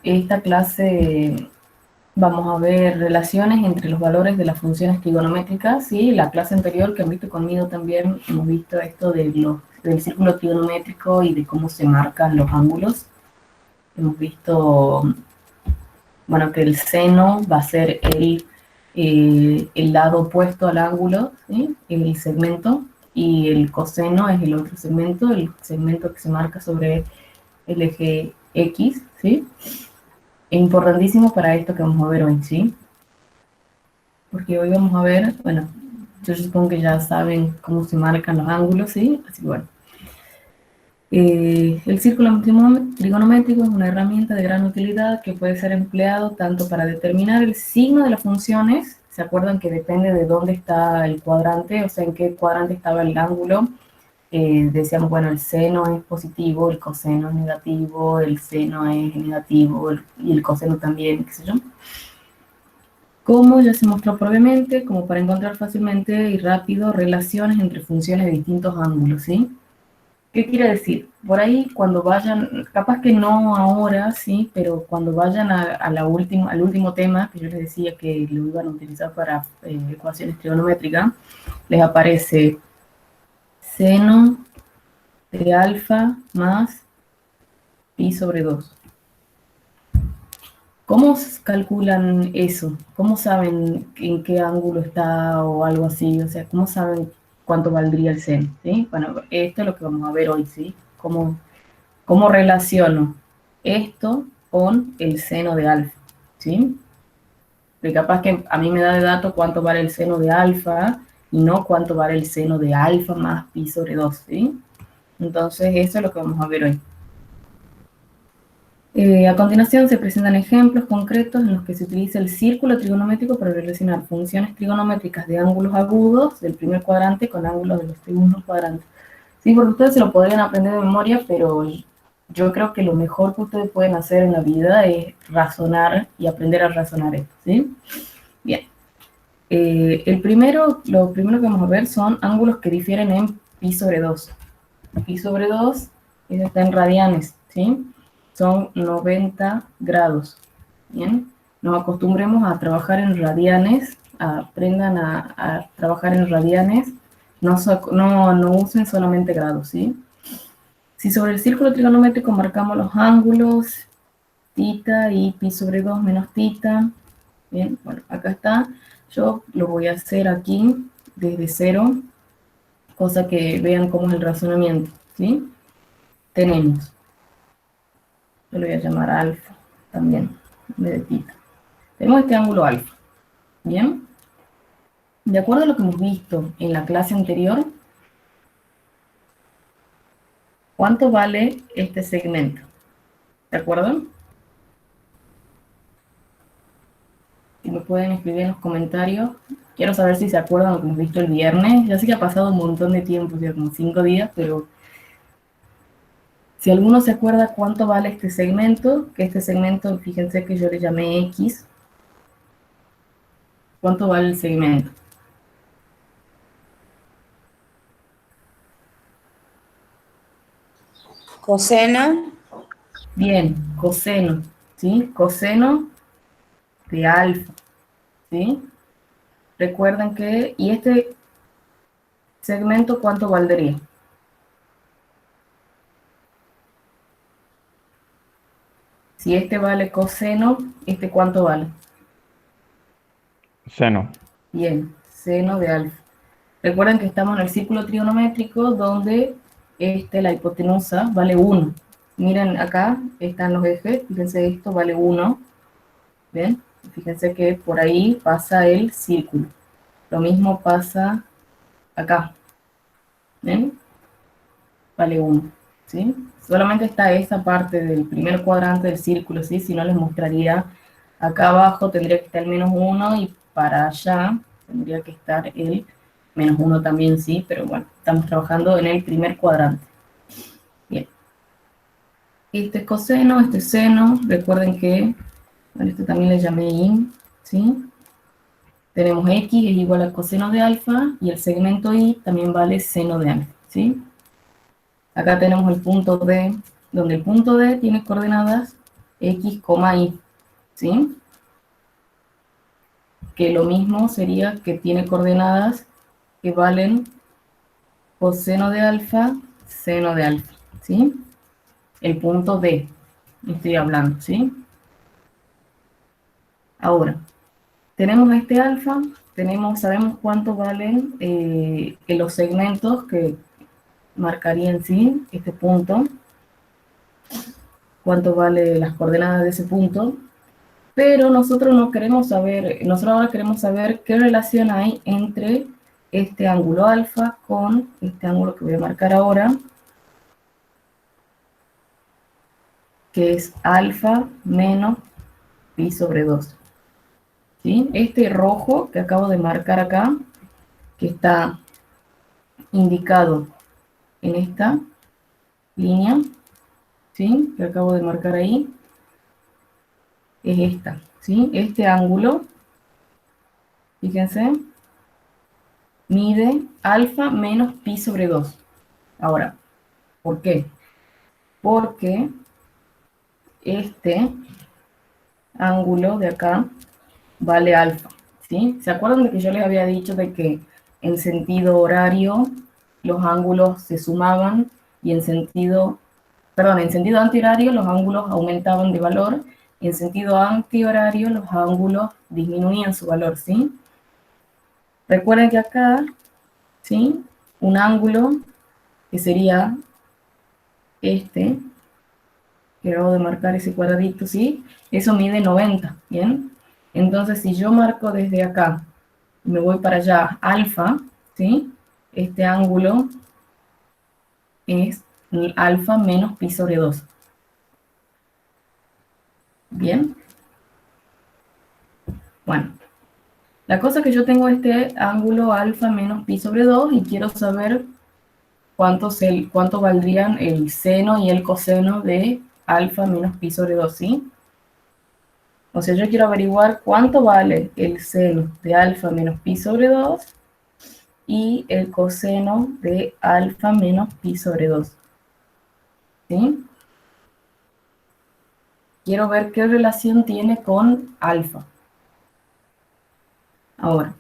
esta clase vamos a ver relaciones entre los valores de las funciones trigonométricas, ¿sí? La clase anterior que han visto conmigo también hemos visto esto del círculo trigonométrico y de cómo se marcan los ángulos. Hemos visto, bueno, que el seno va a ser el lado opuesto al ángulo, ¿sí? El segmento, y el coseno es el otro segmento, el segmento que se marca sobre el eje X, ¿sí? Es importantísimo para esto que vamos a ver hoy, ¿sí? Porque hoy vamos a ver, bueno, yo supongo que ya saben cómo se marcan los ángulos, ¿sí? Así que bueno. El círculo trigonométrico es una herramienta de gran utilidad que puede ser empleado tanto para determinar el signo de las funciones. ¿Se acuerdan que depende de dónde está el cuadrante? O sea, en qué cuadrante estaba el ángulo. Decíamos, bueno, el seno es positivo, el coseno es negativo, el seno es negativo y el coseno también, qué sé yo. Como ya se mostró previamente, como para encontrar fácilmente y rápido relaciones entre funciones de distintos ángulos, ¿sí? ¿Qué quiere decir? Por ahí cuando vayan, capaz que no ahora, sí, pero cuando vayan al último tema, que yo les decía que lo iban a utilizar para ecuaciones trigonométricas, les aparece seno de alfa más pi sobre 2. ¿Cómo calculan eso? ¿Cómo saben en qué ángulo está o algo así? O sea, ¿cómo saben cuánto valdría el seno? ¿Sí? Bueno, esto es lo que vamos a ver hoy, ¿sí? ¿Cómo relaciono esto con el seno de alfa? ¿Sí? Porque capaz que a mí me da de dato cuánto vale el seno de alfa y no cuánto vale el seno de alfa más pi sobre 2, ¿sí? Entonces, eso es lo que vamos a ver hoy. A continuación se presentan ejemplos concretos en los que se utiliza el círculo trigonométrico para relacionar funciones trigonométricas de ángulos agudos del primer cuadrante con ángulos de los segundos cuadrantes. Sí, porque ustedes se lo podrían aprender de memoria, pero yo creo que lo mejor que ustedes pueden hacer en la vida es razonar y aprender a razonar esto, ¿sí? Bien. Lo primero que vamos a ver son ángulos que difieren en pi sobre 2. Pi sobre 2 está en radianes, ¿sí? Son 90 grados. Bien, nos acostumbremos a trabajar en radianes, aprendan a trabajar en radianes, no usen solamente grados, ¿sí? Si sobre el círculo trigonométrico marcamos los ángulos, tita y pi sobre 2 menos tita, bien, bueno, acá está, yo lo voy a hacer aquí desde cero, cosa que vean cómo es el razonamiento, ¿sí? Tenemos, yo lo voy a llamar alfa también, en vez de tita. Tenemos este ángulo alfa, ¿bien? De acuerdo a lo que hemos visto en la clase anterior, ¿cuánto vale este segmento? ¿De acuerdo? Si me pueden escribir en los comentarios. Quiero saber si se acuerdan de lo que hemos visto el viernes. Ya sé que ha pasado un montón de tiempo, ya como 5 días, pero si alguno se acuerda cuánto vale este segmento, que este segmento, fíjense que yo le llamé X. ¿Cuánto vale el segmento? Coseno. Bien, coseno, ¿sí? Coseno de alfa, ¿sí? Recuerden que, ¿y este segmento cuánto valdría? Si este vale coseno, ¿este cuánto vale? Seno. Bien, seno de alfa. Recuerden que estamos en el círculo trigonométrico donde la hipotenusa vale 1. Miren acá, están los ejes, fíjense esto vale 1. ¿Ven? Fíjense que por ahí pasa el círculo. Lo mismo pasa acá. ¿Ven? Vale 1. ¿Sí? Solamente está esa parte del primer cuadrante del círculo, ¿sí? Si no les mostraría, acá abajo tendría que estar el menos 1 y para allá tendría que estar el menos 1 también, sí, pero bueno, estamos trabajando en el primer cuadrante. Bien. Este es coseno, este es seno. Recuerden que, bueno, este también le llamé y, ¿sí? Tenemos x es igual a coseno de alfa y el segmento y también vale seno de alfa, ¿sí? Acá tenemos el punto D, donde el punto D tiene coordenadas X, Y, ¿sí? Que lo mismo sería que tiene coordenadas que valen coseno de alfa, seno de alfa, ¿sí? El punto D, estoy hablando, ¿sí? Ahora, tenemos este alfa, sabemos cuánto valen los segmentos que marcarían, ¿sí? Este punto, cuánto vale las coordenadas de ese punto, pero nosotros no queremos saber, nosotros ahora queremos saber qué relación hay entre este ángulo alfa con este ángulo que voy a marcar ahora, que es alfa menos pi sobre 2. ¿Sí? Este rojo que acabo de marcar acá, que está indicado en esta línea, ¿sí? Que acabo de marcar ahí, es esta, ¿sí? Este ángulo, fíjense, mide alfa menos pi sobre 2. Ahora, ¿por qué? Porque este ángulo de acá vale alfa, ¿sí? ¿Se acuerdan de que yo les había dicho de que en sentido horario los ángulos se sumaban y en sentido antihorario los ángulos aumentaban de valor y en sentido antihorario los ángulos disminuían su valor, ¿sí? Recuerden que acá, ¿sí? Un ángulo que sería este, que acabo de marcar ese cuadradito, ¿sí? Eso mide 90, ¿bien? Entonces, si yo marco desde acá y me voy para allá, alfa, ¿sí? Este ángulo es alfa menos pi sobre 2. ¿Bien? Bueno, la cosa es que yo tengo este ángulo alfa menos pi sobre 2 y quiero saber cuánto valdrían el seno y el coseno de alfa menos pi sobre 2, ¿sí? O sea, yo quiero averiguar cuánto vale el seno de alfa menos pi sobre 2 y el coseno de alfa menos pi sobre 2. ¿Sí? Quiero ver qué relación tiene con alfa. Ahora,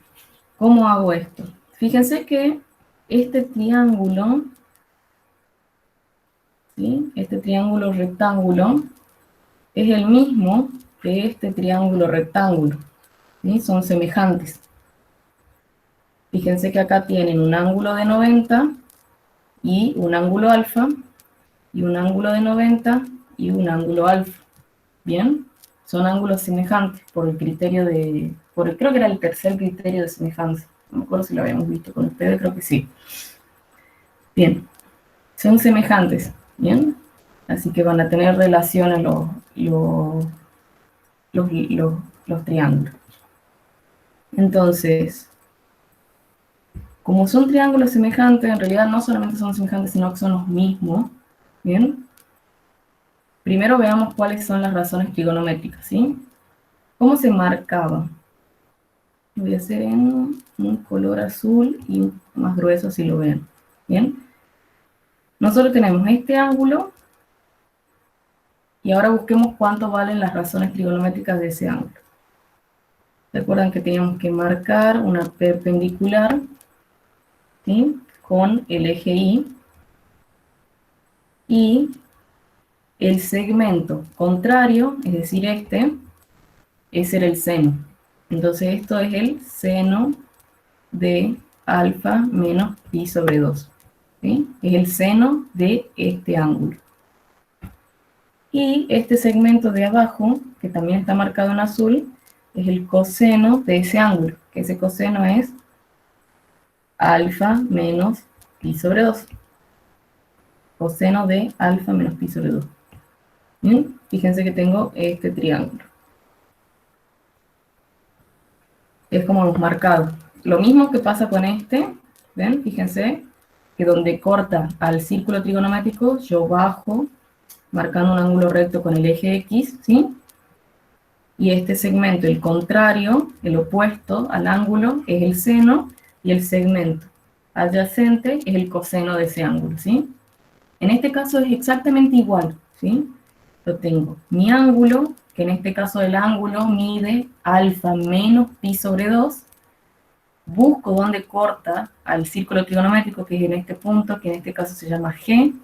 ¿cómo hago esto? Fíjense que este triángulo, ¿sí? Este triángulo rectángulo, es el mismo que este triángulo rectángulo, ¿sí? Son semejantes. Fíjense que acá tienen un ángulo de 90 y un ángulo alfa, y un ángulo de 90 y un ángulo alfa. ¿Bien? Son ángulos semejantes por el criterio creo que era el tercer criterio de semejanza. No me acuerdo si lo habíamos visto con ustedes, creo que sí. Bien, son semejantes, ¿bien? Así que van a tener relación a los triángulos. Entonces, como son triángulos semejantes, en realidad no solamente son semejantes, sino que son los mismos, ¿bien? Primero veamos cuáles son las razones trigonométricas, ¿sí? ¿Cómo se marcaba? Lo voy a hacer en un color azul y más grueso si lo ven. ¿Bien? Nosotros tenemos este ángulo y ahora busquemos cuánto valen las razones trigonométricas de ese ángulo. Recuerdan que teníamos que marcar una perpendicular, ¿sí? Con el eje y el segmento contrario, es decir, ese era el seno. Entonces esto es el seno de alfa menos pi sobre 2. ¿Sí? Es el seno de este ángulo. Y este segmento de abajo, que también está marcado en azul, es el coseno de ese ángulo, que ese coseno es alfa menos pi sobre 2. Coseno de alfa menos pi sobre 2. ¿Bien? Fíjense que tengo este triángulo. Es como hemos marcado. Lo mismo que pasa con este, ¿ven? Fíjense que donde corta al círculo trigonométrico, yo bajo marcando un ángulo recto con el eje X, ¿sí? Y este segmento, el contrario, el opuesto al ángulo, es el seno, y el segmento adyacente es el coseno de ese ángulo, ¿sí? En este caso es exactamente igual, ¿sí? yo tengo mi ángulo, que en este caso el ángulo mide alfa menos pi sobre 2. Busco dónde corta al círculo trigonométrico, que es en este punto, que en este caso se llama G,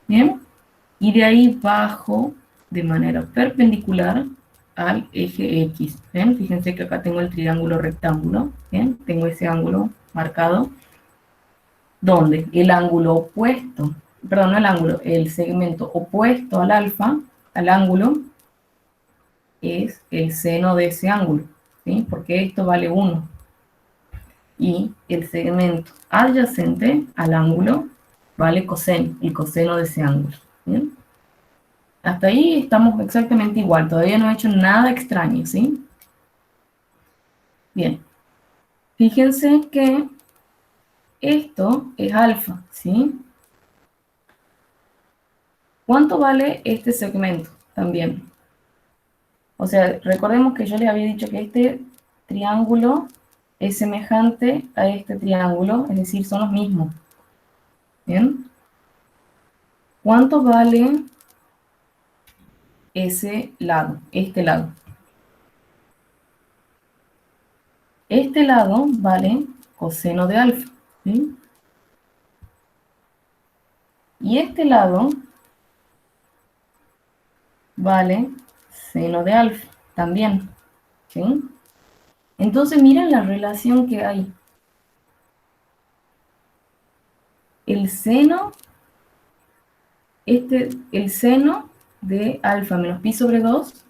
¿bien? Y de ahí bajo de manera perpendicular al eje X, ¿ven? Fíjense que acá tengo el triángulo rectángulo, ¿bien? Tengo ese ángulo marcado, donde el ángulo opuesto, perdón, no el ángulo, el segmento opuesto al alfa, al ángulo, es el seno de ese ángulo, ¿sí? Porque esto vale 1. Y el segmento adyacente al ángulo vale coseno, el coseno de ese ángulo, ¿bien? Hasta ahí estamos exactamente igual, todavía no he hecho nada extraño, ¿sí? Bien, fíjense que esto es alfa, ¿sí? ¿Cuánto vale este segmento también? O sea, recordemos que yo les había dicho que este triángulo es semejante a este triángulo, es decir, son los mismos, ¿bien? ¿Cuánto vale ese lado, este lado? Este lado vale coseno de alfa, ¿sí? Y este lado vale seno de alfa también, ¿sí? Entonces miren la relación que hay. El seno, el seno de alfa menos pi sobre 2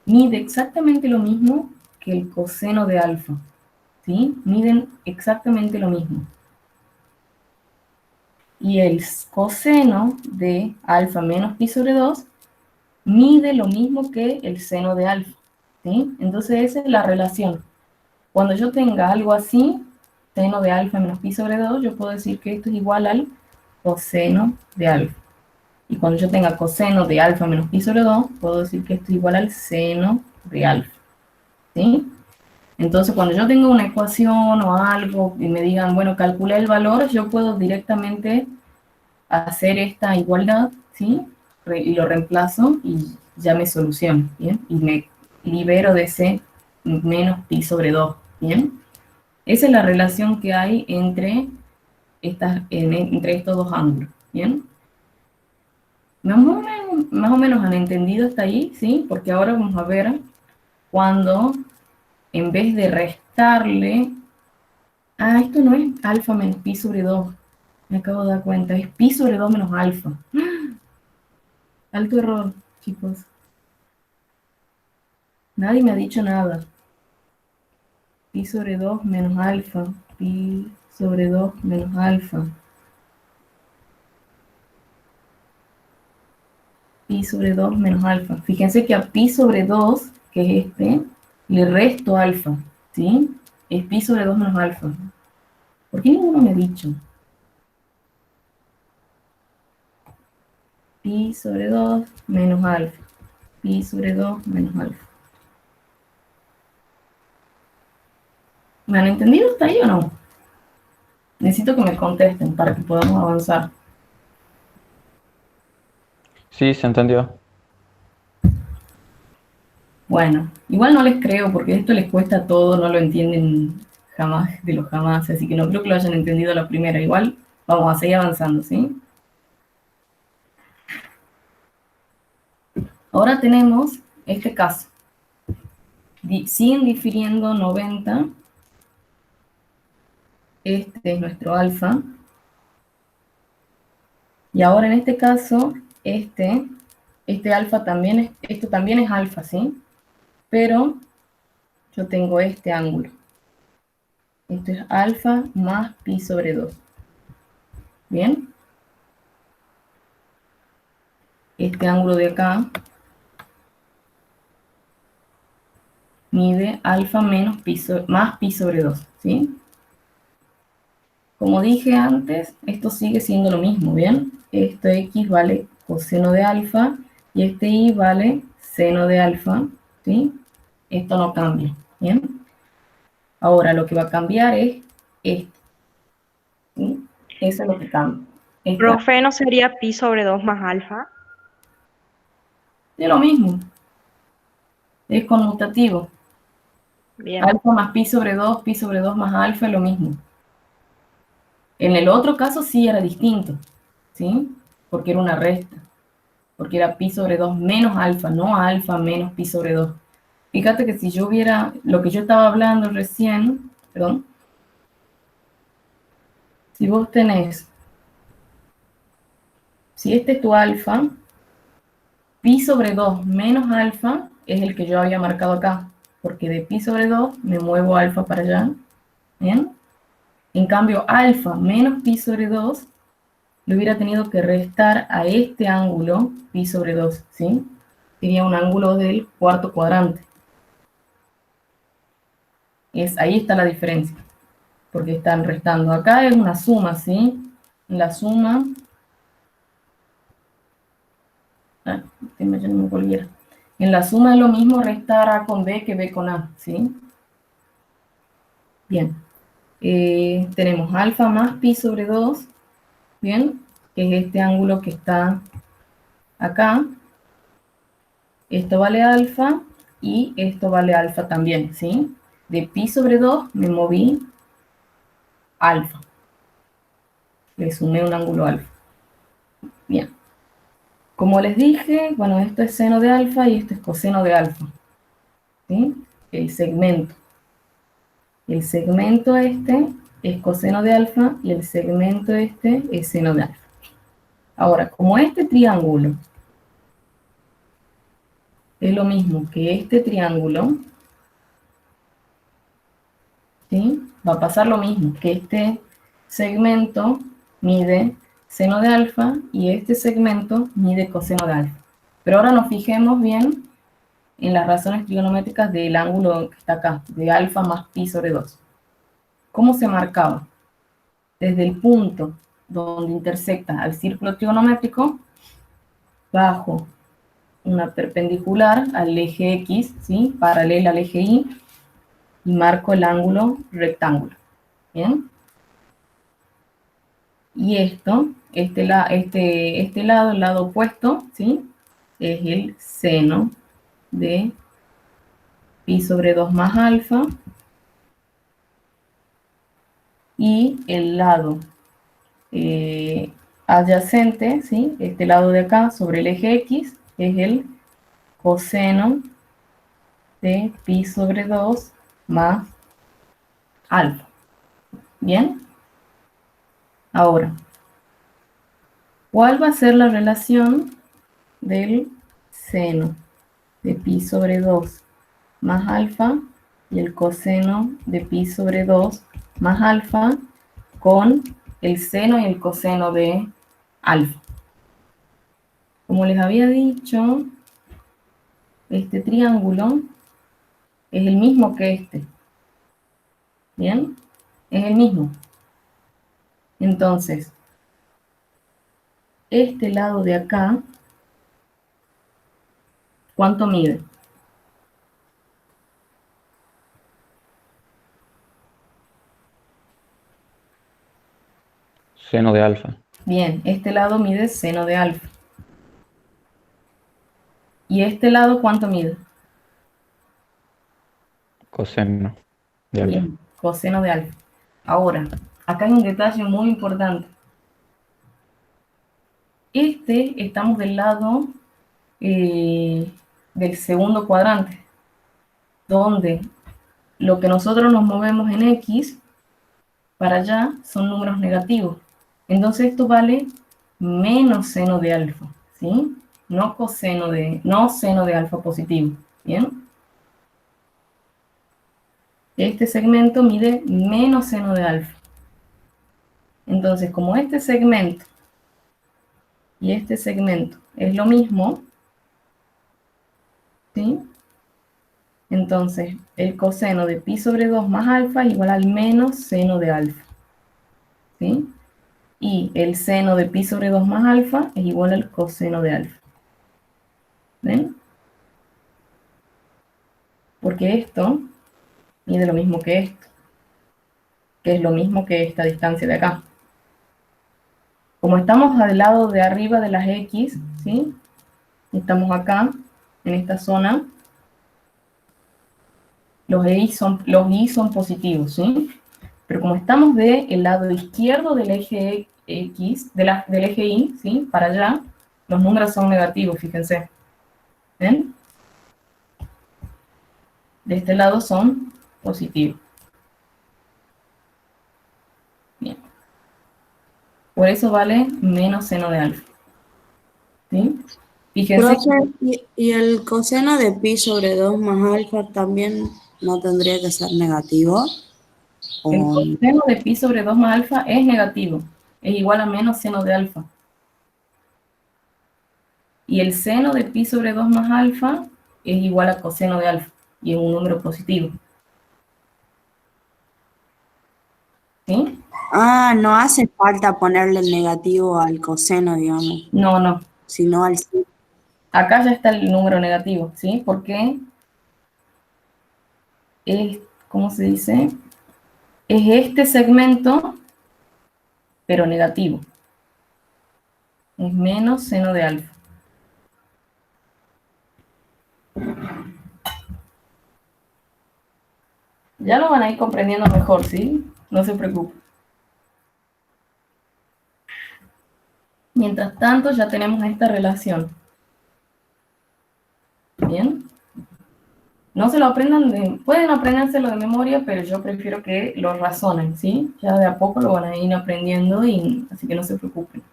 mide exactamente lo mismo que el coseno de alfa, ¿sí? Miden exactamente lo mismo. Y el coseno de alfa menos pi sobre 2 mide lo mismo que el seno de alfa, ¿sí? Entonces esa es la relación. Cuando yo tenga algo así, seno de alfa menos pi sobre 2, yo puedo decir que esto es igual al coseno de alfa. Y cuando yo tenga coseno de alfa menos pi sobre 2, puedo decir que esto es igual al seno de alfa, ¿sí? Entonces, cuando yo tenga una ecuación o algo y me digan, bueno, calcula el valor, yo puedo directamente hacer esta igualdad, ¿sí? Y lo reemplazo y ya me soluciono, ¿bien? Y me libero de ese menos pi sobre 2, ¿bien? Esa es la relación que hay entre, entre estos dos ángulos, ¿bien? Más o menos han entendido hasta ahí, ¿sí? Porque ahora vamos a ver cuando en vez de restarle, esto no es alfa menos pi sobre 2, me acabo de dar cuenta, es pi sobre 2 menos alfa. Alto error, chicos. Nadie me ha dicho nada. Pi sobre 2 menos alfa, pi sobre 2 menos alfa. Pi sobre 2 menos alfa. Fíjense que a pi sobre 2, que es este, le resto alfa, ¿sí? Es pi sobre 2 menos alfa. ¿Por qué ninguno me ha dicho? Pi sobre 2 menos alfa. Pi sobre 2 menos alfa. ¿Me han entendido hasta ahí o no? Necesito que me contesten para que podamos avanzar. Sí, se entendió. Bueno, igual no les creo porque esto les cuesta todo, no lo entienden jamás de los jamás, así que no creo que lo hayan entendido a la primera. Igual vamos a seguir avanzando, ¿sí? Ahora tenemos este caso. Siguen difiriendo 90. Este es nuestro alfa. Y ahora en este caso, este alfa también esto también es alfa, ¿sí? Pero yo tengo este ángulo. Esto es alfa más pi sobre 2. ¿Bien? Este ángulo de acá mide alfa menos más pi sobre 2, ¿sí? Como dije antes, esto sigue siendo lo mismo, ¿bien? Esto x vale coseno de alfa y este y vale seno de alfa, ¿sí? Esto no cambia, ¿bien? Ahora lo que va a cambiar es esto, ¿sí? Eso es lo que cambia. Profe, ¿no sería pi sobre 2 más alfa? Es lo mismo. Es conmutativo. Bien. Alfa más pi sobre 2 más alfa es lo mismo. En el otro caso sí era distinto, ¿sí? Porque era una resta. Porque era pi sobre 2 menos alfa, no alfa menos pi sobre 2. Fíjate que si yo hubiera, lo que yo estaba hablando recién, perdón, si vos tenés, si este es tu alfa, pi sobre 2 menos alfa es el que yo había marcado acá, porque de pi sobre 2 me muevo alfa para allá, ¿bien? En cambio, alfa menos pi sobre 2 le hubiera tenido que restar a este ángulo pi sobre 2, ¿sí? Sería un ángulo del cuarto cuadrante. Ahí está la diferencia, porque están restando. Acá es una suma, ¿sí? La suma... ya no me volviera. En la suma es lo mismo restar A con B que B con A, ¿sí? Bien. Tenemos alfa más pi sobre 2, ¿bien? Que es este ángulo que está acá. Esto vale alfa y esto vale alfa también, ¿sí? De pi sobre 2 me moví alfa. Le sumé un ángulo alfa. Bien. Como les dije, bueno, esto es seno de alfa y esto es coseno de alfa, ¿sí? El segmento. El segmento este es coseno de alfa y el segmento este es seno de alfa. Ahora, como este triángulo es lo mismo que este triángulo, ¿sí? Va a pasar lo mismo, que este segmento mide seno de alfa y este segmento mide coseno de alfa. Pero ahora nos fijemos bien en las razones trigonométricas del ángulo que está acá, de alfa más pi sobre 2. ¿Cómo se marcaba? Desde el punto donde intersecta al círculo trigonométrico, bajo una perpendicular al eje X, ¿sí? Paralela al eje Y, y marco el ángulo rectángulo. ¿Bien? Y esto, este lado, el lado opuesto, ¿sí? Es el seno de pi sobre 2 más alfa. Y el lado adyacente, ¿sí? Este lado de acá, sobre el eje X, es el coseno de pi sobre 2 más alfa. ¿Bien? Ahora, ¿cuál va a ser la relación del seno de pi sobre 2 más alfa y el coseno de pi sobre 2 más alfa con el seno y el coseno de alfa? Como les había dicho, este triángulo es el mismo que este. ¿Bien? Es el mismo. Entonces, este lado de acá, ¿cuánto mide? Seno de alfa. Bien, este lado mide seno de alfa. ¿Y este lado cuánto mide? Coseno de alfa. Bien, coseno de alfa. Ahora, acá hay un detalle muy importante. Estamos del lado del segundo cuadrante, donde lo que nosotros nos movemos en X, para allá son números negativos. Entonces esto vale menos seno de alfa, ¿sí? No seno de alfa positivo, ¿bien? Este segmento mide menos seno de alfa. Entonces, como este segmento y este segmento es lo mismo, ¿sí? Entonces, el coseno de pi sobre 2 más alfa es igual al menos seno de alfa, ¿sí? Y el seno de pi sobre 2 más alfa es igual al coseno de alfa. ¿Ven? Porque esto mide lo mismo que esto, que es lo mismo que esta distancia de acá. Como estamos al lado de arriba de las X, ¿sí? Estamos acá, en esta zona, los i son positivos, ¿sí? Pero como estamos del lado izquierdo del eje X, del eje Y, ¿sí? Para allá, los números son negativos, fíjense. ¿Ven? De este lado son positivos. Bien. Por eso vale menos seno de alfa. ¿Sí? Fíjense. Profe, ¿y el coseno de pi sobre 2 más alfa también no tendría que ser negativo? El ¿O coseno de pi sobre 2 más alfa es negativo. Es igual a menos seno de alfa. Y el seno de pi sobre 2 más alfa es igual a coseno de alfa. Y es un número positivo. ¿Sí? Ah, no hace falta ponerle el negativo al coseno, digamos, No, no. sino al sí. Acá ya está el número negativo, ¿sí? Porque es, ¿cómo se dice? Es este segmento, pero negativo. Es menos seno de alfa. Ya lo van a ir comprendiendo mejor, ¿sí? No se preocupen. Mientras tanto, ya tenemos esta relación. ¿Bien? No se lo aprendan, pueden aprendérselo de memoria, pero yo prefiero que lo razonen, ¿sí? Ya de a poco lo van a ir aprendiendo, y así que no se preocupen.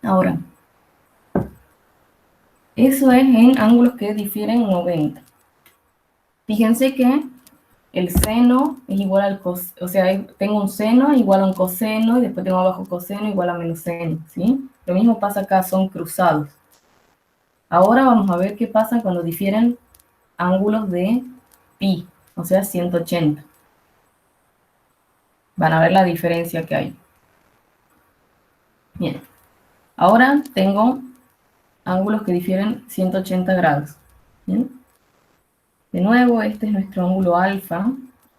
Ahora, eso es en ángulos que difieren 90. Fíjense que el seno es igual al coseno, o sea, tengo un seno igual a un coseno, y después tengo abajo coseno igual a menos seno, ¿sí? Lo mismo pasa acá, son cruzados. Ahora vamos a ver qué pasa cuando difieren ángulos de pi, o sea, 180. Van a ver la diferencia que hay. Bien, ahora tengo ángulos que difieren 180 grados. ¿Bien? De nuevo, este es nuestro ángulo alfa,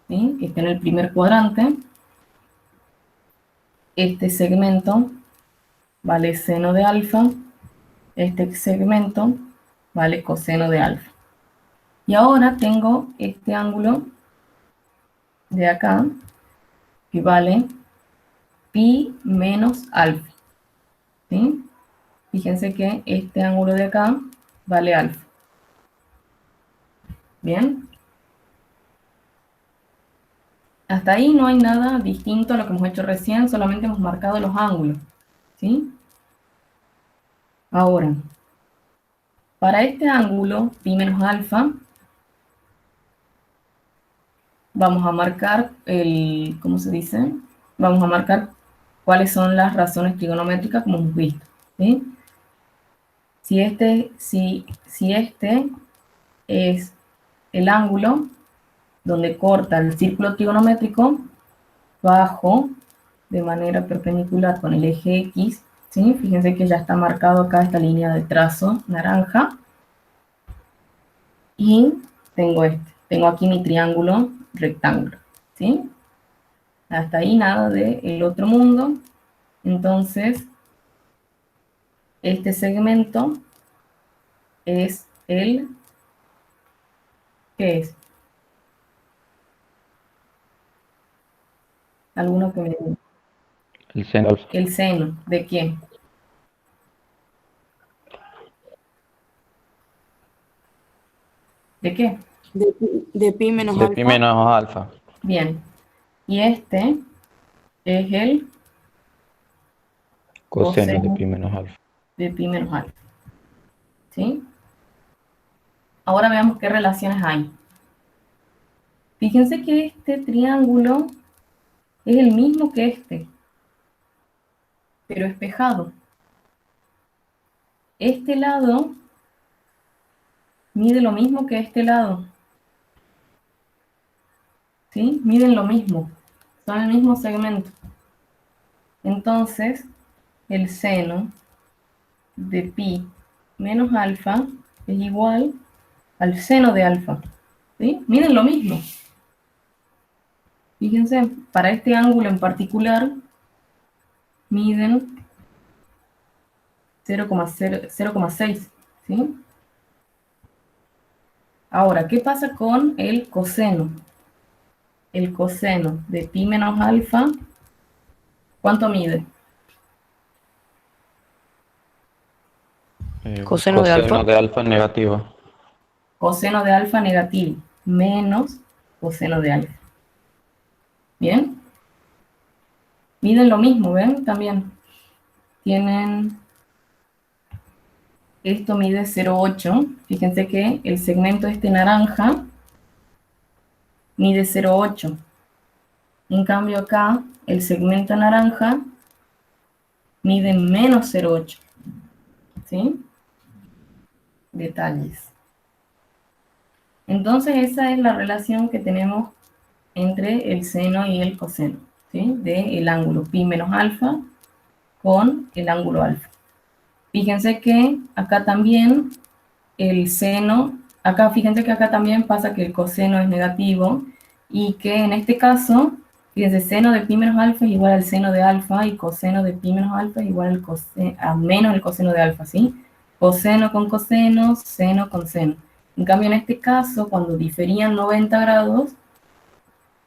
¿sí? Que está en el primer cuadrante. Este segmento vale seno de alfa. Este segmento vale coseno de alfa. Y ahora tengo este ángulo de acá, que vale pi menos alfa. ¿Sí? Fíjense que este ángulo de acá vale alfa. Bien. Hasta ahí no hay nada distinto a lo que hemos hecho recién, solamente hemos marcado los ángulos. ¿Sí? Ahora, para este ángulo, pi menos alfa, vamos a marcar ¿cómo se dice? Vamos a marcar cuáles son las razones trigonométricas, como hemos visto. ¿Sí? Si este es el ángulo donde corta el círculo trigonométrico, bajo de manera perpendicular con el eje X, ¿sí? Fíjense que ya está marcado acá esta línea de trazo naranja. Y tengo aquí mi triángulo rectángulo, ¿sí? Hasta ahí nada del otro mundo. Entonces, este segmento es ¿qué es? ¿Alguno que me diga? El seno de alfa. El seno, ¿de quién? ¿De qué? De pi menos De pi alfa. menos alfa. Bien. Y este es el Coseno de coseno pi menos alfa. de pi menos alfa, ¿sí? Ahora veamos qué relaciones hay. Fíjense que este triángulo es el mismo que este, pero espejado. Este lado mide lo mismo que este lado, ¿sí? Miden lo mismo, son el mismo segmento. Entonces, el seno de pi menos alfa es igual al seno de alfa, ¿sí? Miden lo mismo. Fíjense, para este ángulo en particular, miden 0,6, ¿sí? Ahora, ¿qué pasa con el coseno? El coseno de pi menos alfa, ¿cuánto mide? Coseno de alfa. Coseno de alfa negativo. Coseno de alfa negativo menos coseno de alfa. ¿Bien? Miden lo mismo, ¿ven? También tienen... Esto mide 0,8. Fíjense que el segmento este naranja mide 0,8. En cambio acá, el segmento naranja mide menos 0,8. ¿Sí? Detalles. Entonces esa es la relación que tenemos entre el seno y el coseno, ¿sí? Del ángulo pi menos alfa con el ángulo alfa. Fíjense que acá también el seno, acá fíjense que acá también pasa que el coseno es negativo y que en este caso, fíjense, seno de pi menos alfa es igual al seno de alfa y coseno de pi menos alfa es igual a menos el coseno de alfa, ¿sí? Coseno con coseno, seno con seno. En cambio, en este caso, cuando diferían 90 grados,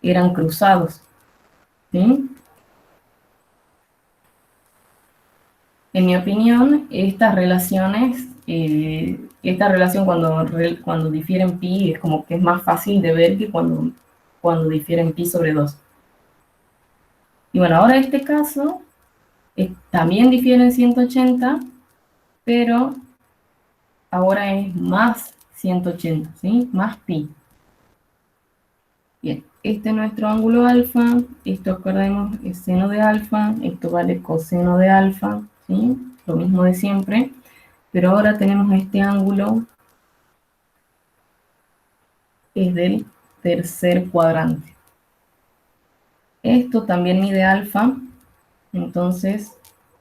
eran cruzados, ¿sí? En mi opinión, estas relaciones, esta relación cuando difieren pi es como que es más fácil de ver que cuando difieren pi sobre 2. Y bueno, ahora este caso también difieren 180, pero ahora es más 180, ¿sí? Más pi. Bien, este es nuestro ángulo alfa, esto acordemos es seno de alfa, esto vale coseno de alfa, ¿sí? Lo mismo de siempre, pero ahora tenemos este ángulo, es del tercer cuadrante. Esto también mide alfa, entonces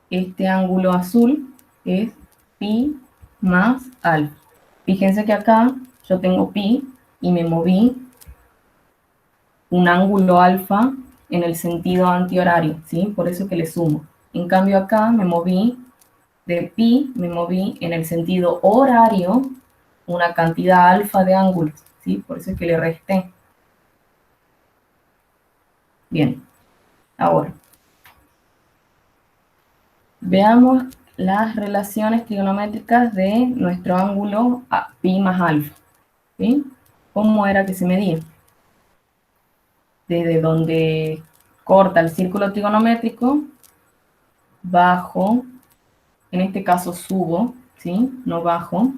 este ángulo azul es pi más alfa. Fíjense que acá yo tengo pi y me moví un ángulo alfa en el sentido antihorario, ¿sí? Por eso que le sumo. En cambio acá me moví de pi, me moví en el sentido horario una cantidad alfa de ángulos, ¿sí? Por eso es que le resté. Bien, ahora veamos las relaciones trigonométricas de nuestro ángulo pi más alfa, ¿sí? ¿Cómo era que se medía? Desde donde corta el círculo trigonométrico, bajo, en este caso subo, ¿sí? No bajo.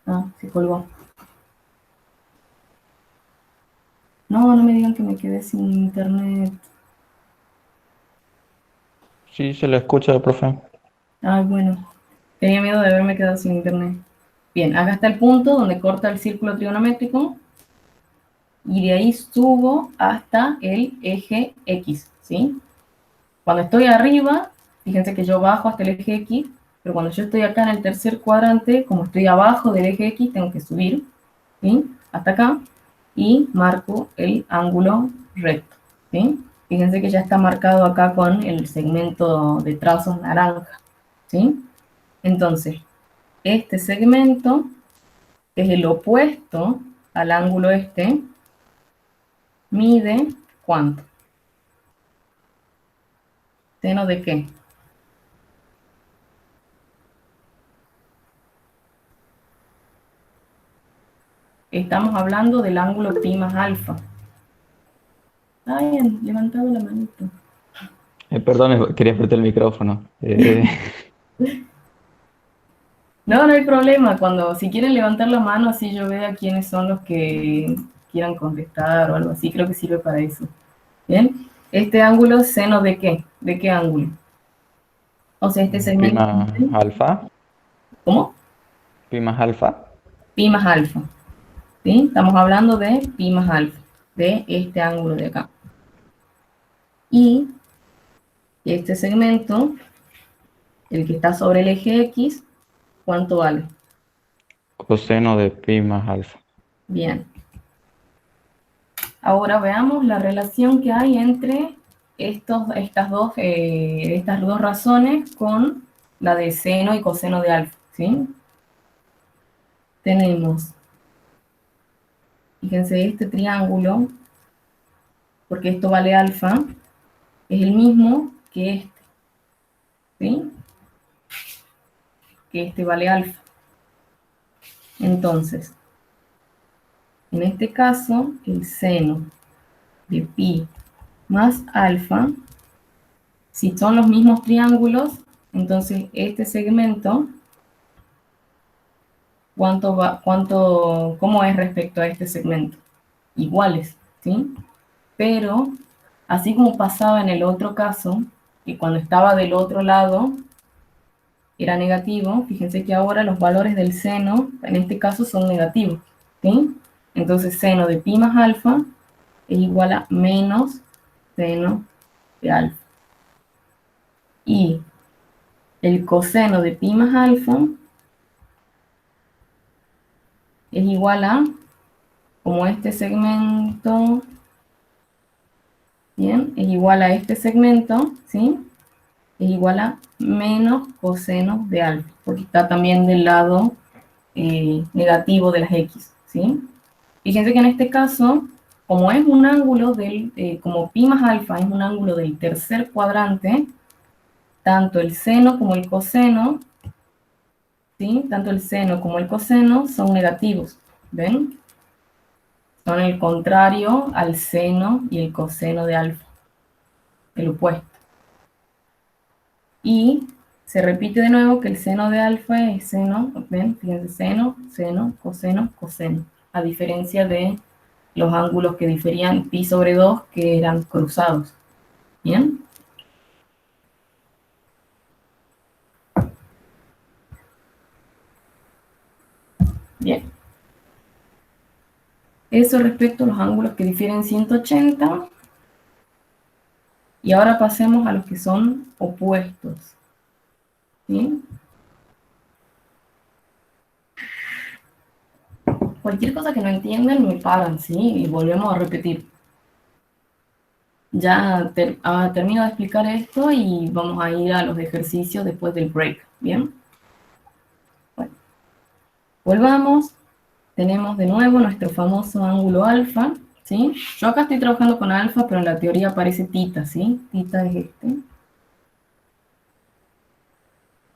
Ah, se colgó. No, no me digan que me quedé sin internet. Sí, se le escucha, profe. Ay, bueno. Tenía miedo de haberme quedado sin internet. Bien, acá está el punto donde corta el círculo trigonométrico. Y de ahí subo hasta el eje X, ¿sí? Cuando estoy arriba, fíjense que yo bajo hasta el eje X, pero cuando yo estoy acá en el tercer cuadrante, como estoy abajo del eje X, tengo que subir, ¿sí? Hasta acá, y marco el ángulo recto, ¿sí? Fíjense que ya está marcado acá con el segmento de trazos naranja, ¿sí? Entonces, este segmento es el opuesto al ángulo este, mide ¿cuánto? ¿Seno de qué? Estamos hablando del ángulo pi más alfa. Ay, han levantado la manito. Perdón, quería apretar el micrófono. No, no hay problema. Si quieren levantar la mano, así yo vea quiénes son los que quieran contestar o algo así, creo que sirve para eso. Bien, este ángulo, ¿seno de qué? ¿De qué ángulo? O sea, este Pi segmento. más alfa. ¿Cómo? Pi más alfa. Pi más alfa. ¿Sí? Estamos hablando de pi más alfa, de este ángulo de acá. Y este segmento, el que está sobre el eje X, ¿cuánto vale? Coseno de pi más alfa. Bien. Ahora veamos la relación que hay entre estas dos razones con la de seno y coseno de alfa, ¿sí? Tenemos, fíjense, este triángulo, porque esto vale alfa, es el mismo que este, ¿sí? Que este vale alfa. Entonces, en este caso, el seno de pi más alfa, si son los mismos triángulos, entonces este segmento, ¿cómo es respecto a este segmento? Iguales, ¿sí? Pero, así como pasaba en el otro caso, que cuando estaba del otro lado era negativo, fíjense que ahora los valores del seno, en este caso, son negativos, ¿sí? Entonces, seno de pi más alfa es igual a menos seno de alfa. Y el coseno de pi más alfa es igual a, como este segmento, bien, es igual a este segmento, ¿sí? Es igual a menos coseno de alfa, porque está también del lado negativo de las x, ¿sí? Fíjense que en este caso, como es un ángulo como pi más alfa es un ángulo del tercer cuadrante, tanto el seno como el coseno, ¿sí? Tanto el seno como el coseno son negativos, ¿ven? Son el contrario al seno y el coseno de alfa, el opuesto. Y se repite de nuevo que el seno de alfa es seno, ¿ven? Fíjense, seno, seno, coseno, coseno. A diferencia de los ángulos que diferían pi sobre 2, que eran cruzados. ¿Bien? Bien. Eso respecto a los ángulos que difieren 180. Y ahora pasemos a los que son opuestos. ¿Sí? Cualquier cosa que no entiendan me paran, ¿sí? Y volvemos a repetir. Ya termino de explicar esto y vamos a ir a los ejercicios después del break. ¿Bien? Bueno, volvamos. Tenemos de nuevo nuestro famoso ángulo alfa, ¿sí? Yo acá estoy trabajando con alfa, pero en la teoría aparece tita, ¿sí? Tita es este.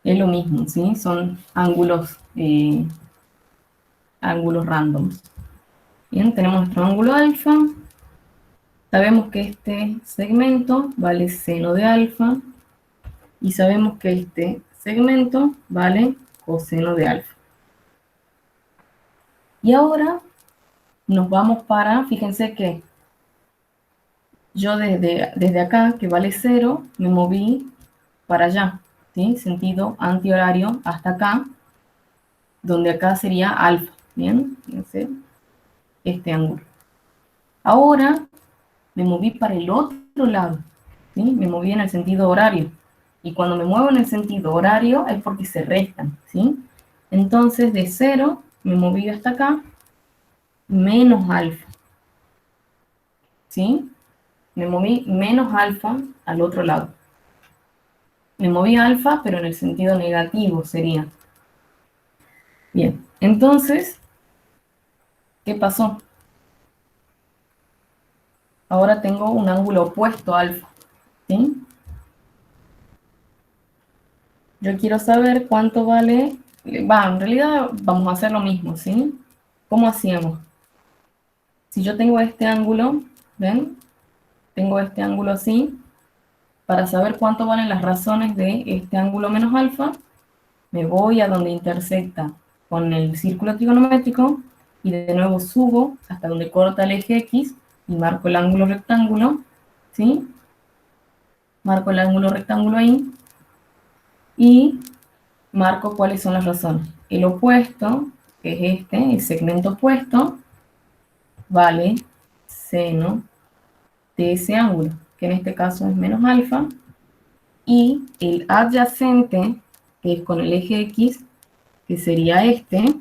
Es lo mismo, ¿sí? Son ángulos randoms. Bien, tenemos nuestro ángulo alfa. Sabemos que este segmento vale seno de alfa. Y sabemos que este segmento vale coseno de alfa. Y ahora nos vamos para, fíjense que yo desde acá, que vale 0, me moví para allá, ¿sí? Sentido antihorario hasta acá, donde acá sería alfa, ¿bien? Fíjense, este ángulo. Ahora me moví para el otro lado, ¿sí? Me moví en el sentido horario. Y cuando me muevo en el sentido horario es porque se restan, ¿sí? Entonces de 0 me moví hasta acá, menos alfa, ¿sí? Me moví menos alfa al otro lado. Me moví alfa, pero en el sentido negativo sería. Bien, entonces, ¿qué pasó? Ahora tengo un ángulo opuesto a alfa, ¿sí? Yo quiero saber cuánto vale. En realidad vamos a hacer lo mismo, ¿sí? ¿Cómo hacíamos? Si yo tengo este ángulo, ¿ven? Tengo este ángulo así. Para saber cuánto valen las razones de este ángulo menos alfa, me voy a donde intersecta con el círculo trigonométrico y de nuevo subo hasta donde corta el eje X y marco el ángulo rectángulo, ¿sí? Marco el ángulo rectángulo ahí y marco cuáles son las razones. El opuesto, que es este, el segmento opuesto, vale seno de ese ángulo, que en este caso es menos alfa, y el adyacente, que es con el eje X, que sería este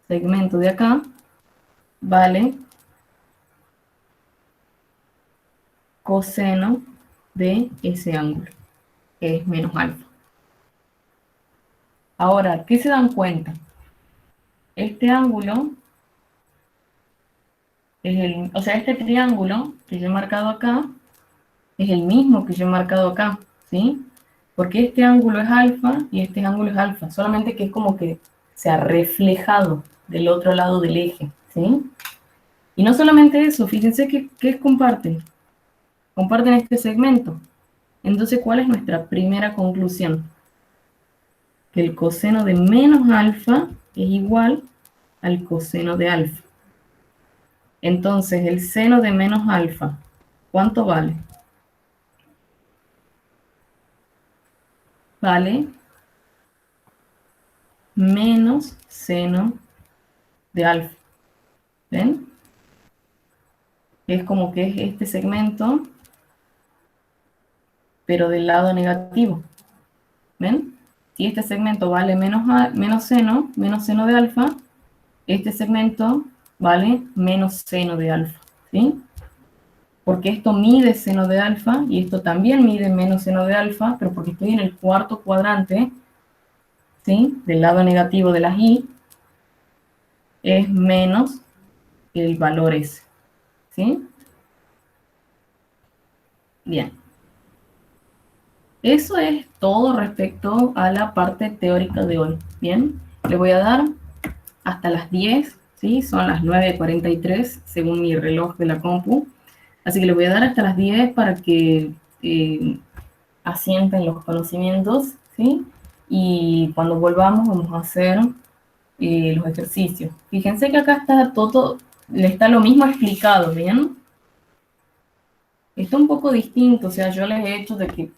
segmento de acá, vale coseno de ese ángulo, que es menos alfa. Ahora, ¿qué se dan cuenta? Este ángulo o sea, este triángulo que yo he marcado acá es el mismo que yo he marcado acá, ¿sí? Porque este ángulo es alfa y este ángulo es alfa, solamente que es como que se ha reflejado del otro lado del eje, ¿sí? Y no solamente eso, fíjense que comparten. Comparten este segmento. Entonces, ¿cuál es nuestra primera conclusión? Que el coseno de menos alfa es igual al coseno de alfa. Entonces, el seno de menos alfa, ¿cuánto vale? Vale menos seno de alfa. ¿Ven? Es como que es este segmento, pero del lado negativo. ¿Ven? Si este segmento vale menos seno de alfa, este segmento vale menos seno de alfa. ¿Sí? Porque esto mide seno de alfa y esto también mide menos seno de alfa, pero porque estoy en el cuarto cuadrante, ¿sí? Del lado negativo de las y, es menos el valor ese. ¿Sí? Bien. Eso es todo respecto a la parte teórica de hoy. Bien, le voy a dar hasta las 10, ¿sí? Son las 9:43 según mi reloj de la compu. Así que le voy a dar hasta las 10 para que asienten los conocimientos, ¿sí? Y cuando volvamos vamos a hacer los ejercicios. Fíjense que acá está todo, le está lo mismo explicado, ¿bien? Está un poco distinto, o sea, yo les he hecho de que,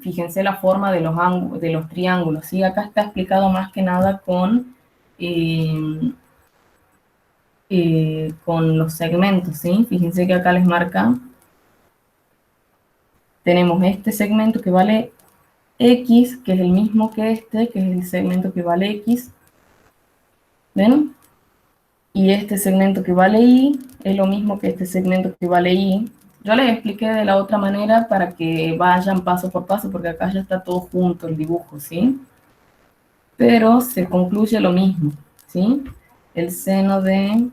fíjense la forma de los triángulos, ¿sí? Acá está explicado más que nada con los segmentos, ¿sí? Fíjense que acá les marca, tenemos este segmento que vale X, que es el mismo que este, que es el segmento que vale X, ¿ven? Y este segmento que vale Y es lo mismo que este segmento que vale Y. Yo les expliqué de la otra manera para que vayan paso por paso, porque acá ya está todo junto el dibujo, ¿sí? Pero se concluye lo mismo, ¿sí? El seno de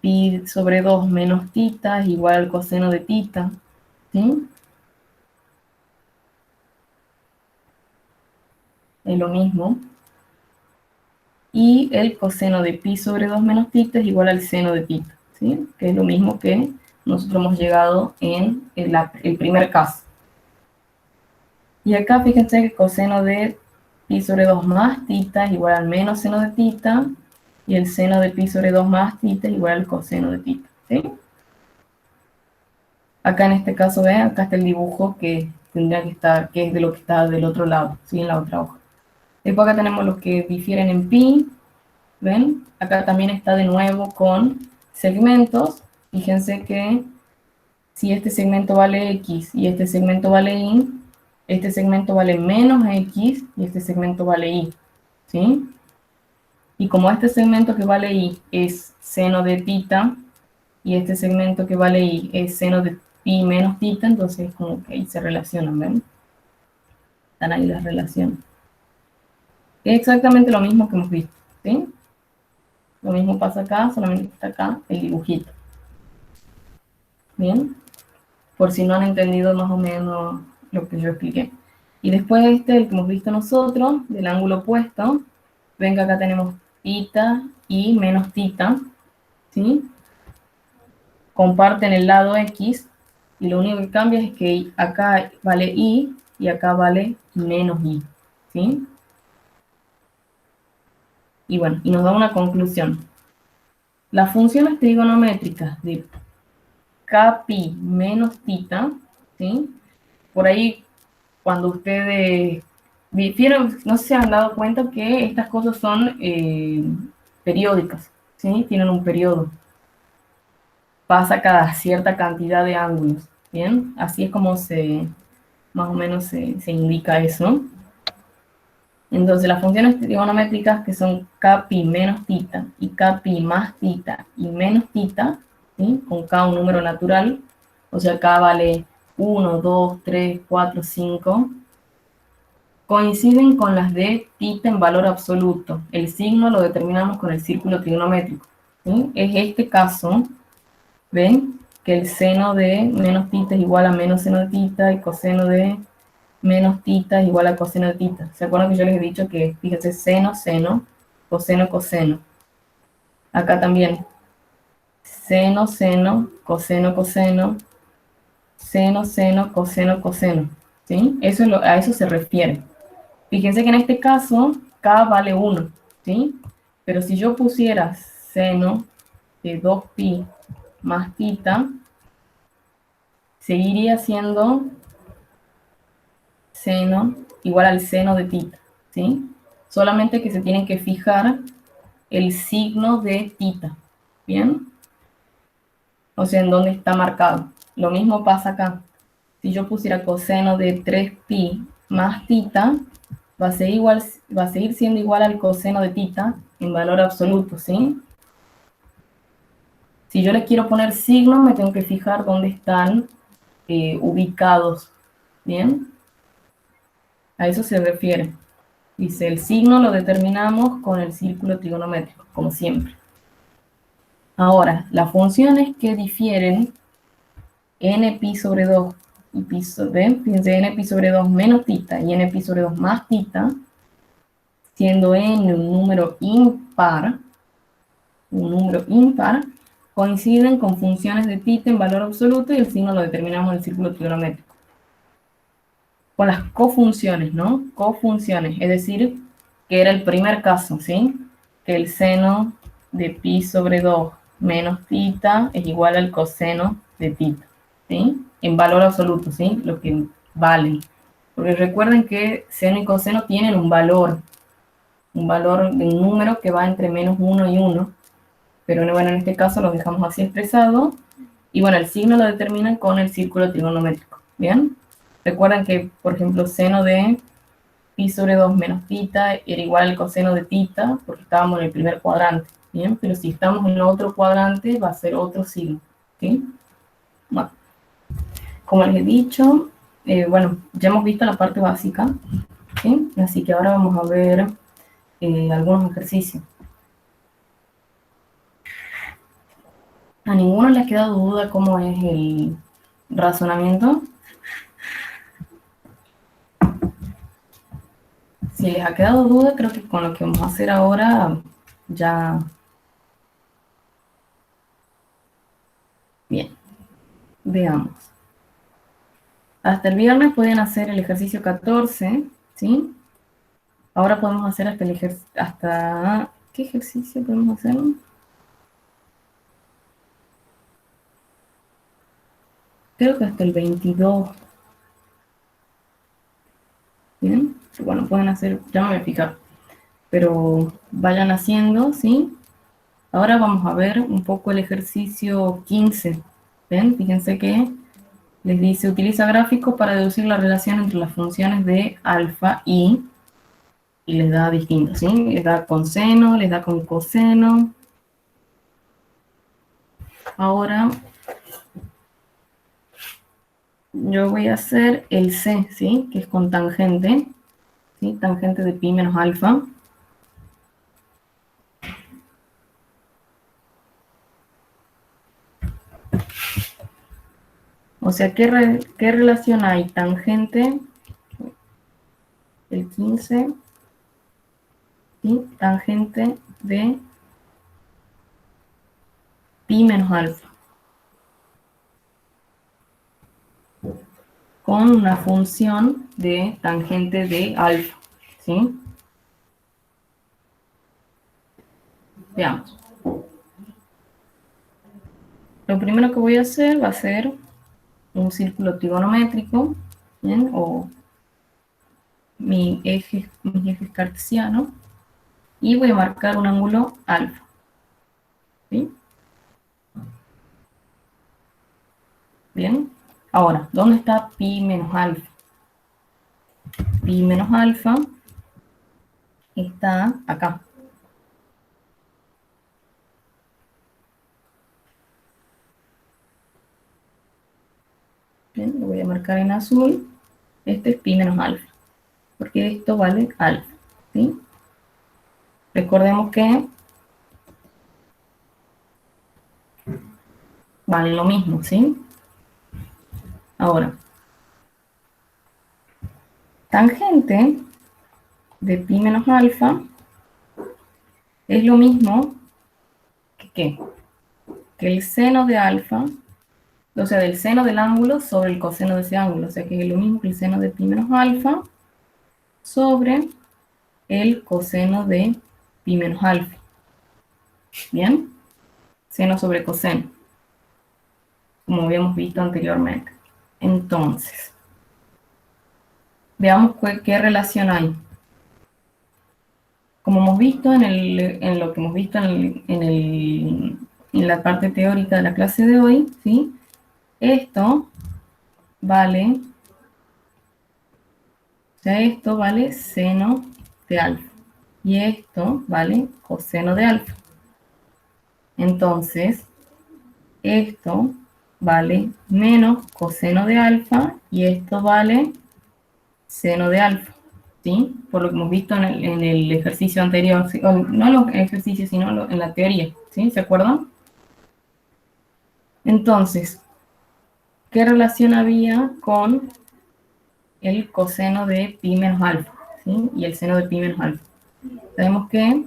pi sobre 2 menos tita es igual al coseno de tita, ¿sí? Es lo mismo. Y el coseno de pi sobre 2 menos tita es igual al seno de tita, ¿sí? Que es lo mismo que nosotros hemos llegado en el primer caso. Y acá fíjense que el coseno de pi sobre 2 más tita es igual al menos seno de tita, y el seno de pi sobre 2 más tita es igual al coseno de tita, ¿sí? Acá en este caso, vean, acá está el dibujo que tendría que estar, que es de lo que está del otro lado, ¿sí? En la otra hoja. Después acá tenemos los que difieren en pi, ¿ven? Acá también está de nuevo con segmentos. Fíjense que si este segmento vale X y este segmento vale Y, este segmento vale menos X y este segmento vale Y, ¿sí? Y como este segmento que vale Y es seno de tita y este segmento que vale Y es seno de pi menos tita, entonces como que ahí se relacionan, ¿ven? Están ahí las relaciones. Es exactamente lo mismo que hemos visto, ¿sí? Lo mismo pasa acá, solamente está acá el dibujito. Bien, por si no han entendido más o menos lo que yo expliqué. Y después el que hemos visto nosotros, del ángulo opuesto, ven que acá tenemos tita y menos tita, ¿sí? Comparten el lado X, y lo único que cambia es que acá vale Y y acá vale menos Y, ¿sí? Y bueno, y nos da una conclusión. Las funciones trigonométricas de Kpi menos tita, ¿sí? Por ahí, cuando ustedes vieron, no se han dado cuenta que estas cosas son periódicas, ¿sí? Tienen un periodo. Pasa cada cierta cantidad de ángulos, ¿bien? Así es como más o menos se indica eso. Entonces, las funciones trigonométricas que son Kpi menos tita y Kpi más tita y menos tita, ¿sí? Con cada un número natural, o sea, acá vale 1, 2, 3, 4, 5. coinciden con las de θ en valor absoluto. El signo lo determinamos con el círculo trigonométrico, ¿sí? Es este caso, ¿ven? Que el seno de menos θ es igual a menos seno de θ y coseno de menos θ es igual a coseno de θ. ¿Se acuerdan que yo les he dicho que, fíjense, seno, seno, coseno, coseno? Acá también, seno, seno, coseno, coseno, seno, seno, coseno, coseno, ¿sí? A eso se refiere. Fíjense que en este caso, K vale 1, ¿sí? Pero si yo pusiera seno de 2pi más θ, seguiría siendo seno igual al seno de θ, ¿sí? Solamente que se tienen que fijar el signo de θ, ¿bien? O sea, en dónde está marcado. Lo mismo pasa acá. Si yo pusiera coseno de 3pi más θ, va a seguir siendo igual al coseno de θ en valor absoluto, ¿sí? Si yo le quiero poner signo, me tengo que fijar dónde están ubicados, ¿bien? A eso se refiere. Dice, el signo lo determinamos con el círculo trigonométrico, como siempre. Ahora, las funciones que difieren npi sobre 2 y pi sobre, fíjense, npi sobre 2 menos θ y npi sobre 2 más θ, siendo n un número impar, coinciden con funciones de θ en valor absoluto y el signo lo determinamos en el círculo trigonométrico. Con las cofunciones, ¿no? Cofunciones, es decir, que era el primer caso, ¿sí? Que el seno de pi sobre 2 menos θ es igual al coseno de θ, ¿sí? En valor absoluto, ¿sí? Lo que valen. Porque recuerden que seno y coseno tienen un valor de un número que va entre menos 1 y 1, pero bueno, en este caso lo dejamos así expresado, y bueno, el signo lo determinan con el círculo trigonométrico, ¿bien? Recuerden que, por ejemplo, seno de pi sobre 2 menos θ era igual al coseno de θ, porque estábamos en el primer cuadrante, ¿bien? Pero si estamos en otro cuadrante, va a ser otro signo, ¿sí? Bueno, como les he dicho, bueno, ya hemos visto la parte básica, ¿sí? Así que ahora vamos a ver algunos ejercicios. ¿A ninguno le ha quedado duda cómo es el razonamiento? Si les ha quedado duda, creo que con lo que vamos a hacer ahora ya... Bien, veamos. Hasta el viernes pueden hacer el ejercicio 14, ¿sí? Ahora podemos hacer hasta el ejercicio... ¿Qué ejercicio podemos hacer? Creo que hasta el 22. ¿Bien? Bueno, pueden hacer... Ya me voy a fijar. Pero vayan haciendo, ¿sí? Ahora vamos a ver un poco el ejercicio 15. ¿Ven? Fíjense que les dice, utiliza gráficos para deducir la relación entre las funciones de alfa y les da distintos, ¿sí? Les da con seno, les da con coseno. Ahora yo voy a hacer el C, ¿sí? Que es con tangente, ¿sí? Tangente de pi menos alfa. O sea, ¿qué relación hay? Tangente, el 15, ¿sí? Tangente de pi menos alfa. Con una función de tangente de alfa, ¿sí? Veamos. Lo primero que voy a hacer va a ser un círculo trigonométrico, ¿bien? O mis ejes cartesianos, y voy a marcar un ángulo alfa, ¿sí? Bien. Ahora, ¿dónde está pi menos alfa? Pi menos alfa está acá. Bien, lo voy a marcar en azul. Este es pi menos alfa. porque esto vale alfa, ¿sí? Recordemos que vale lo mismo, ¿sí? Ahora, tangente de pi menos alfa es lo mismo que ¿qué? Que el seno de alfa, o sea, del seno del ángulo sobre el coseno de ese ángulo. O sea, que es lo mismo que el seno de pi menos alfa sobre el coseno de pi menos alfa. ¿Bien? Seno sobre coseno, como habíamos visto anteriormente. Entonces, veamos qué relación hay. Como hemos visto en lo que hemos visto en la parte teórica de la clase de hoy, ¿sí? Esto vale, o sea, esto vale seno de alfa y esto vale coseno de alfa. Entonces, esto vale menos coseno de alfa y esto vale seno de alfa, ¿sí? Por lo que hemos visto en el ejercicio anterior, ¿sí? No en los ejercicios, sino en la teoría, ¿sí? ¿Se acuerdan? Entonces, ¿qué relación había con el coseno de pi menos alfa, ¿sí? Y el seno de pi menos alfa? Sabemos que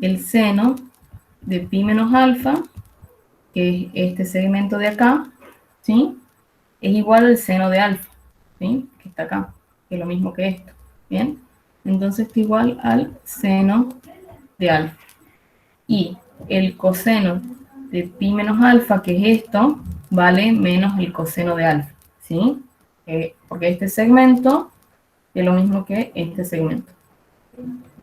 el seno de pi menos alfa, que es este segmento de acá, ¿sí? Es igual al seno de alfa, ¿sí? Que está acá, que es lo mismo que esto, ¿bien? Entonces está igual al seno de alfa. Y el coseno de pi menos alfa, que es esto, vale menos el coseno de alfa, ¿sí? Porque este segmento es lo mismo que este segmento.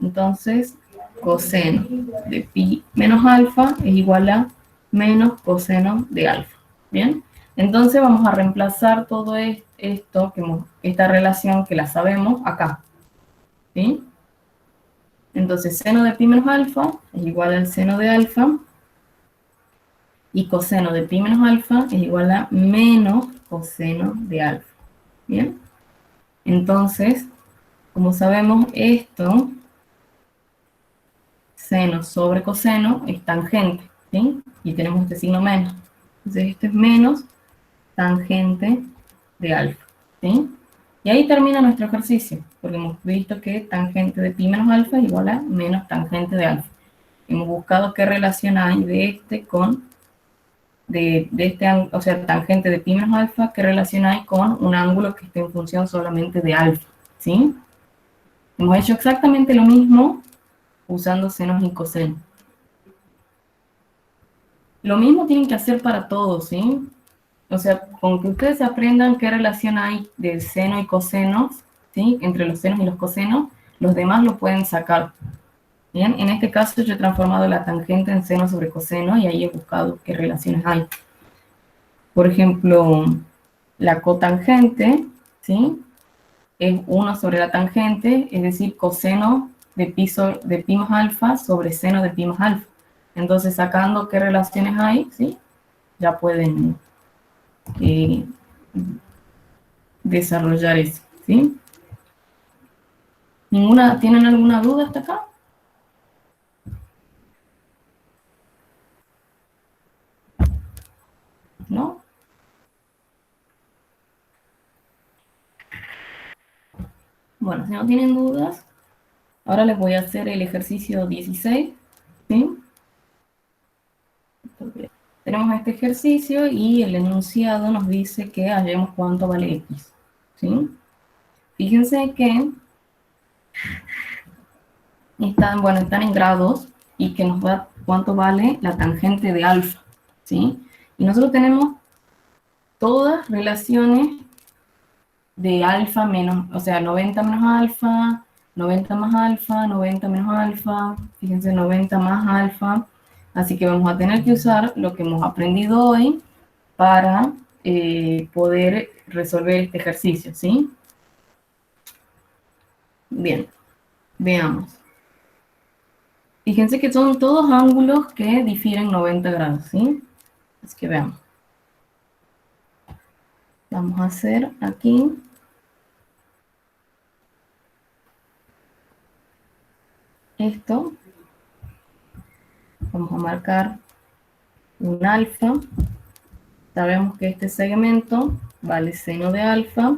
Entonces, coseno de pi menos alfa es igual a menos coseno de alfa. ¿Bien? Entonces vamos a reemplazar todo esto, esta relación que la sabemos acá. ¿Sí? Entonces, seno de pi menos alfa es igual al seno de alfa. Y coseno de pi menos alfa es igual a menos coseno de alfa. ¿Bien? Entonces, como sabemos, esto seno sobre coseno es tangente, ¿sí? Y tenemos este signo menos. Entonces esto es menos tangente de alfa, ¿sí? Y ahí termina nuestro ejercicio, porque hemos visto que tangente de pi menos alfa es igual a menos tangente de alfa. Hemos buscado qué relación hay de este con, o sea, tangente de pi menos alfa, qué relación hay con un ángulo que esté en función solamente de alfa, ¿sí? Hemos hecho exactamente lo mismo usando senos y cosenos. Lo mismo tienen que hacer para todos, ¿sí? O sea, con que ustedes aprendan qué relación hay de seno y coseno, ¿sí? Entre los senos y los cosenos, los demás lo pueden sacar. Bien, en este caso yo he transformado la tangente en seno sobre coseno y ahí he buscado qué relaciones hay. Por ejemplo, la cotangente, ¿sí? Es 1 sobre la tangente, es decir, coseno de pi más alfa sobre seno de pi más alfa. Entonces, sacando qué relaciones hay, ¿sí? Ya pueden desarrollar eso, ¿sí? ¿Tienen alguna duda hasta acá? ¿No? Bueno, si no tienen dudas, ahora les voy a hacer el ejercicio 16, ¿sí? Tenemos este ejercicio y el enunciado nos dice que hallemos cuánto vale x, ¿sí? Fíjense que están en grados y que nos da cuánto vale la tangente de alfa, ¿sí? Y nosotros tenemos todas relaciones de alfa menos, o sea, 90 menos alfa, 90 más alfa, 90 menos alfa, fíjense, 90 más alfa. Así que vamos a tener que usar lo que hemos aprendido hoy para poder resolver este ejercicio, ¿sí? Bien, veamos. Fíjense que son todos ángulos que difieren 90 grados, ¿sí? Así que veamos. Vamos a hacer aquí esto, vamos a marcar un alfa. Sabemos que este segmento vale seno de alfa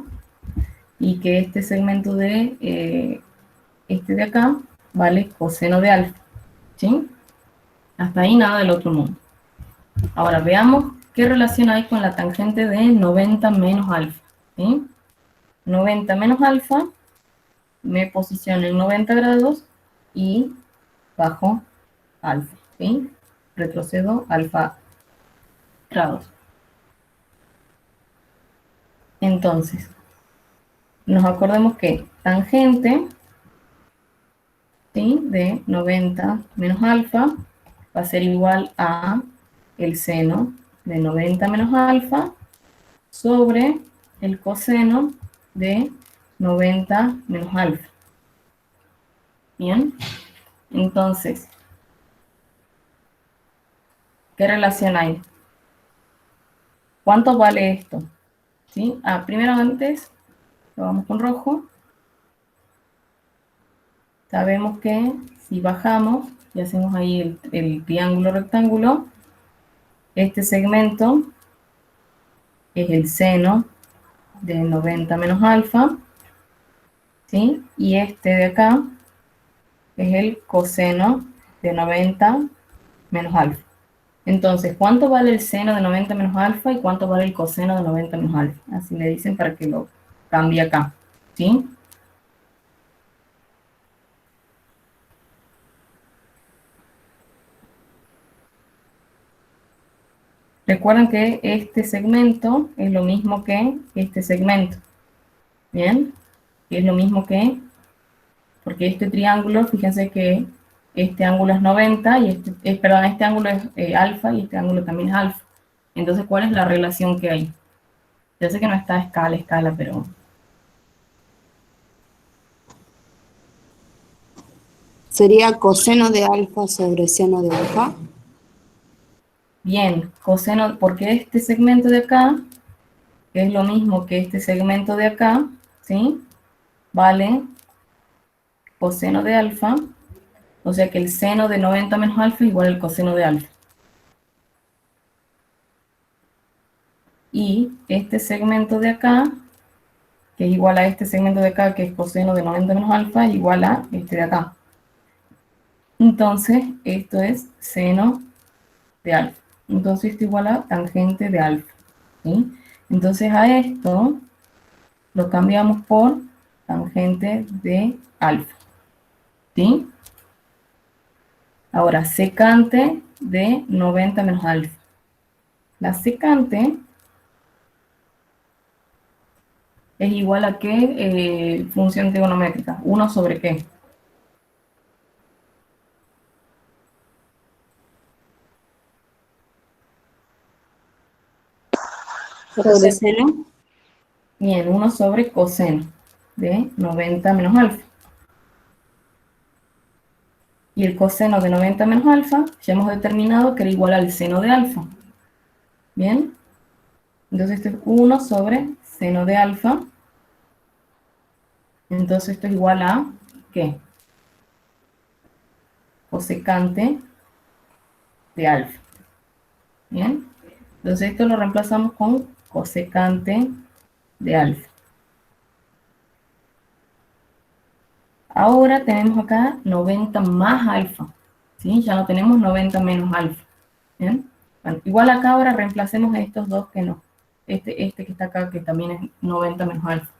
y que este segmento de este de acá vale coseno de alfa, ¿sí? Hasta ahí nada del otro mundo. Ahora veamos qué relación hay con la tangente de 90 menos alfa, ¿sí? 90 menos alfa, me posiciono en 90 grados y bajo alfa, ¿sí? Retrocedo alfa grados. Entonces, nos acordemos que tangente, ¿sí?, de 90 menos alfa va a ser igual a el seno de 90 menos alfa sobre el coseno de 90 menos alfa. Bien, entonces, ¿qué relación hay? ¿Cuánto vale esto? ¿Sí? Primero antes, lo vamos con rojo. Sabemos que si bajamos y hacemos ahí el triángulo rectángulo, este segmento es el seno de 90 menos alfa, ¿sí? Y este de acá es el coseno de 90 menos alfa. Entonces, ¿cuánto vale el seno de 90 menos alfa y cuánto vale el coseno de 90 menos alfa? Así le dicen para que lo cambie acá, ¿sí? Recuerden que este segmento es lo mismo que este segmento, ¿bien? Es lo mismo que, porque este triángulo, fíjense que este ángulo es 90 y perdón, este ángulo es alfa y este ángulo también es alfa. Entonces, ¿cuál es la relación que hay? Yo sé que no está escala, pero... Sería coseno de alfa sobre seno de alfa. Bien, coseno, porque este segmento de acá es lo mismo que este segmento de acá, ¿sí? Vale coseno de alfa, o sea que el seno de 90 menos alfa es igual al coseno de alfa. Y este segmento de acá, que es igual a este segmento de acá, que es coseno de 90 menos alfa, es igual a este de acá. Entonces, esto es seno de alfa. Entonces, esto igual a tangente de alfa, ¿sí? Entonces, a esto lo cambiamos por tangente de alfa, ¿sí? Ahora, secante de 90 menos alfa. La secante es igual a qué función trigonométrica. ¿1 sobre qué? Sobre seno. Bien, 1 sobre coseno de 90 menos alfa. Y el coseno de 90 menos alfa, ya hemos determinado que era igual al seno de alfa. Bien, entonces esto es 1 sobre seno de alfa. Entonces esto es igual a, ¿qué? Cosecante de alfa. Bien, entonces esto lo reemplazamos con cosecante de alfa. Ahora tenemos acá 90 más alfa, ¿sí? Ya no tenemos 90 menos alfa. ¿Bien? Bueno, igual acá ahora reemplacemos a estos dos que no. Este que está acá, que también es 90 menos alfa.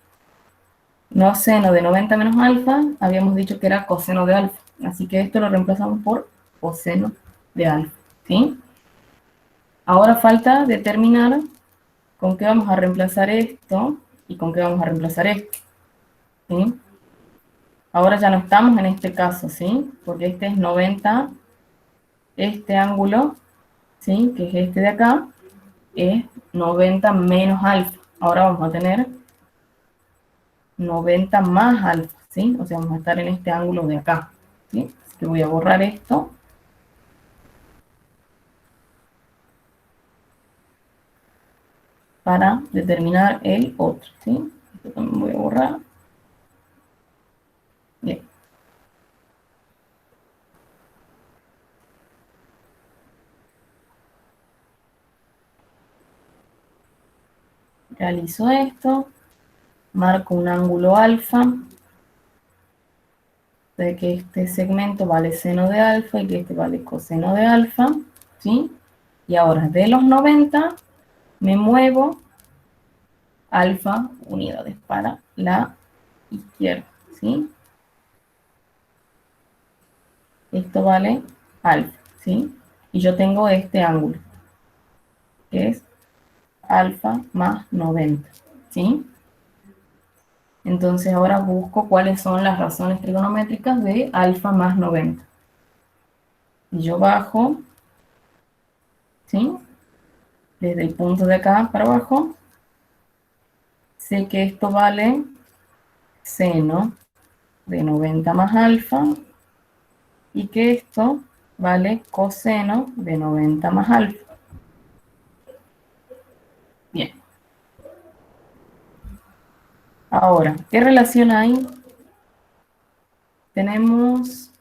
No seno de 90 menos alfa, habíamos dicho que era coseno de alfa. Así que esto lo reemplazamos por coseno de alfa, ¿sí? Ahora falta determinar con qué vamos a reemplazar esto y con qué vamos a reemplazar esto, ¿sí? Ahora ya no estamos en este caso, ¿sí? Porque este es 90, este ángulo, ¿sí? Que es este de acá, es 90 menos alfa. Ahora vamos a tener 90 más alfa, ¿sí? O sea, vamos a estar en este ángulo de acá, ¿sí? Así que voy a borrar esto. Para determinar el otro, ¿sí? Esto también voy a borrar. Bien. realizo esto, marco un ángulo alfa, de que este segmento vale seno de alfa y que este vale coseno de alfa, ¿sí? Y ahora de los 90 me muevo alfa unidades para la izquierda, ¿sí? Esto vale alfa, ¿sí? Y yo tengo este ángulo, que es alfa más 90, ¿sí? Entonces ahora busco cuáles son las razones trigonométricas de alfa más 90. Y yo bajo, ¿sí? Desde el punto de acá para abajo, sé que esto vale seno de 90 más alfa y que esto vale coseno de 90 más alfa. Bien. Ahora, ¿qué relación hay? Tenemos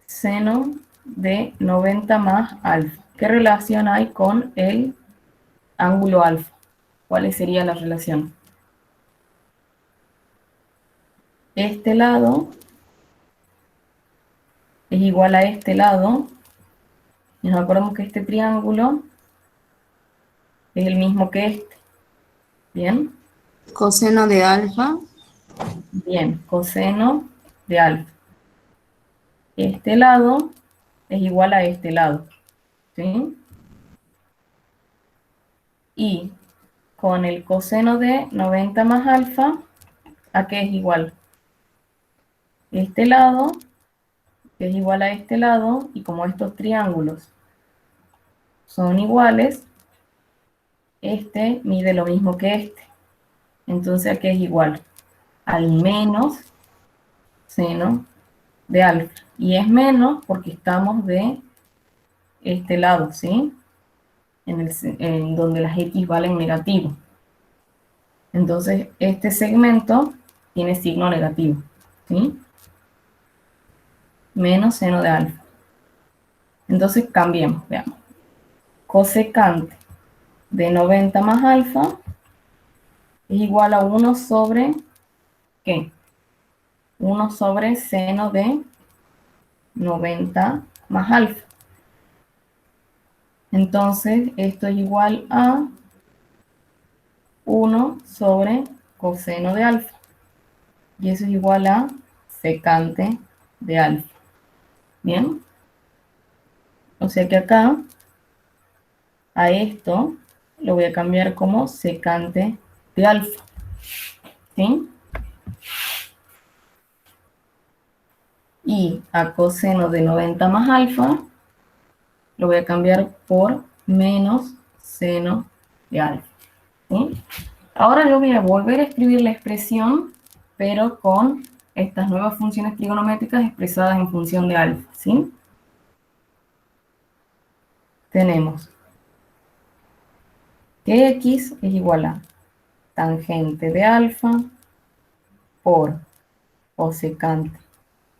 seno de 90 más alfa. ¿Qué relación hay con el ángulo alfa? ¿Cuál sería la relación? Este lado es igual a este lado. Y nos acordamos que este triángulo es el mismo que este. ¿Bien? Coseno de alfa. Bien, coseno de alfa. Este lado es igual a este lado. ¿Sí? Y con el coseno de 90 más alfa, ¿a qué es igual? Este lado es igual a este lado, y como estos triángulos son iguales, este mide lo mismo que este. Entonces, ¿a qué es igual? Al menos seno de alfa. Y es menos porque estamos de este lado, ¿sí? En donde las x valen negativo. Entonces, este segmento tiene signo negativo, ¿sí? Menos seno de alfa. Entonces, cambiemos, veamos. Cosecante de 90 más alfa es igual a 1 sobre, ¿qué? 1 sobre seno de 90 más alfa. Entonces, esto es igual a 1 sobre coseno de alfa. Y eso es igual a secante de alfa. ¿Bien? O sea que acá, a esto, lo voy a cambiar como secante de alfa. ¿Sí? Y a coseno de 90 más alfa, lo voy a cambiar por menos seno de alfa. ¿Sí? Ahora yo voy a volver a escribir la expresión, pero con estas nuevas funciones trigonométricas expresadas en función de alfa. ¿Sí? Tenemos que x es igual a tangente de alfa por cosecante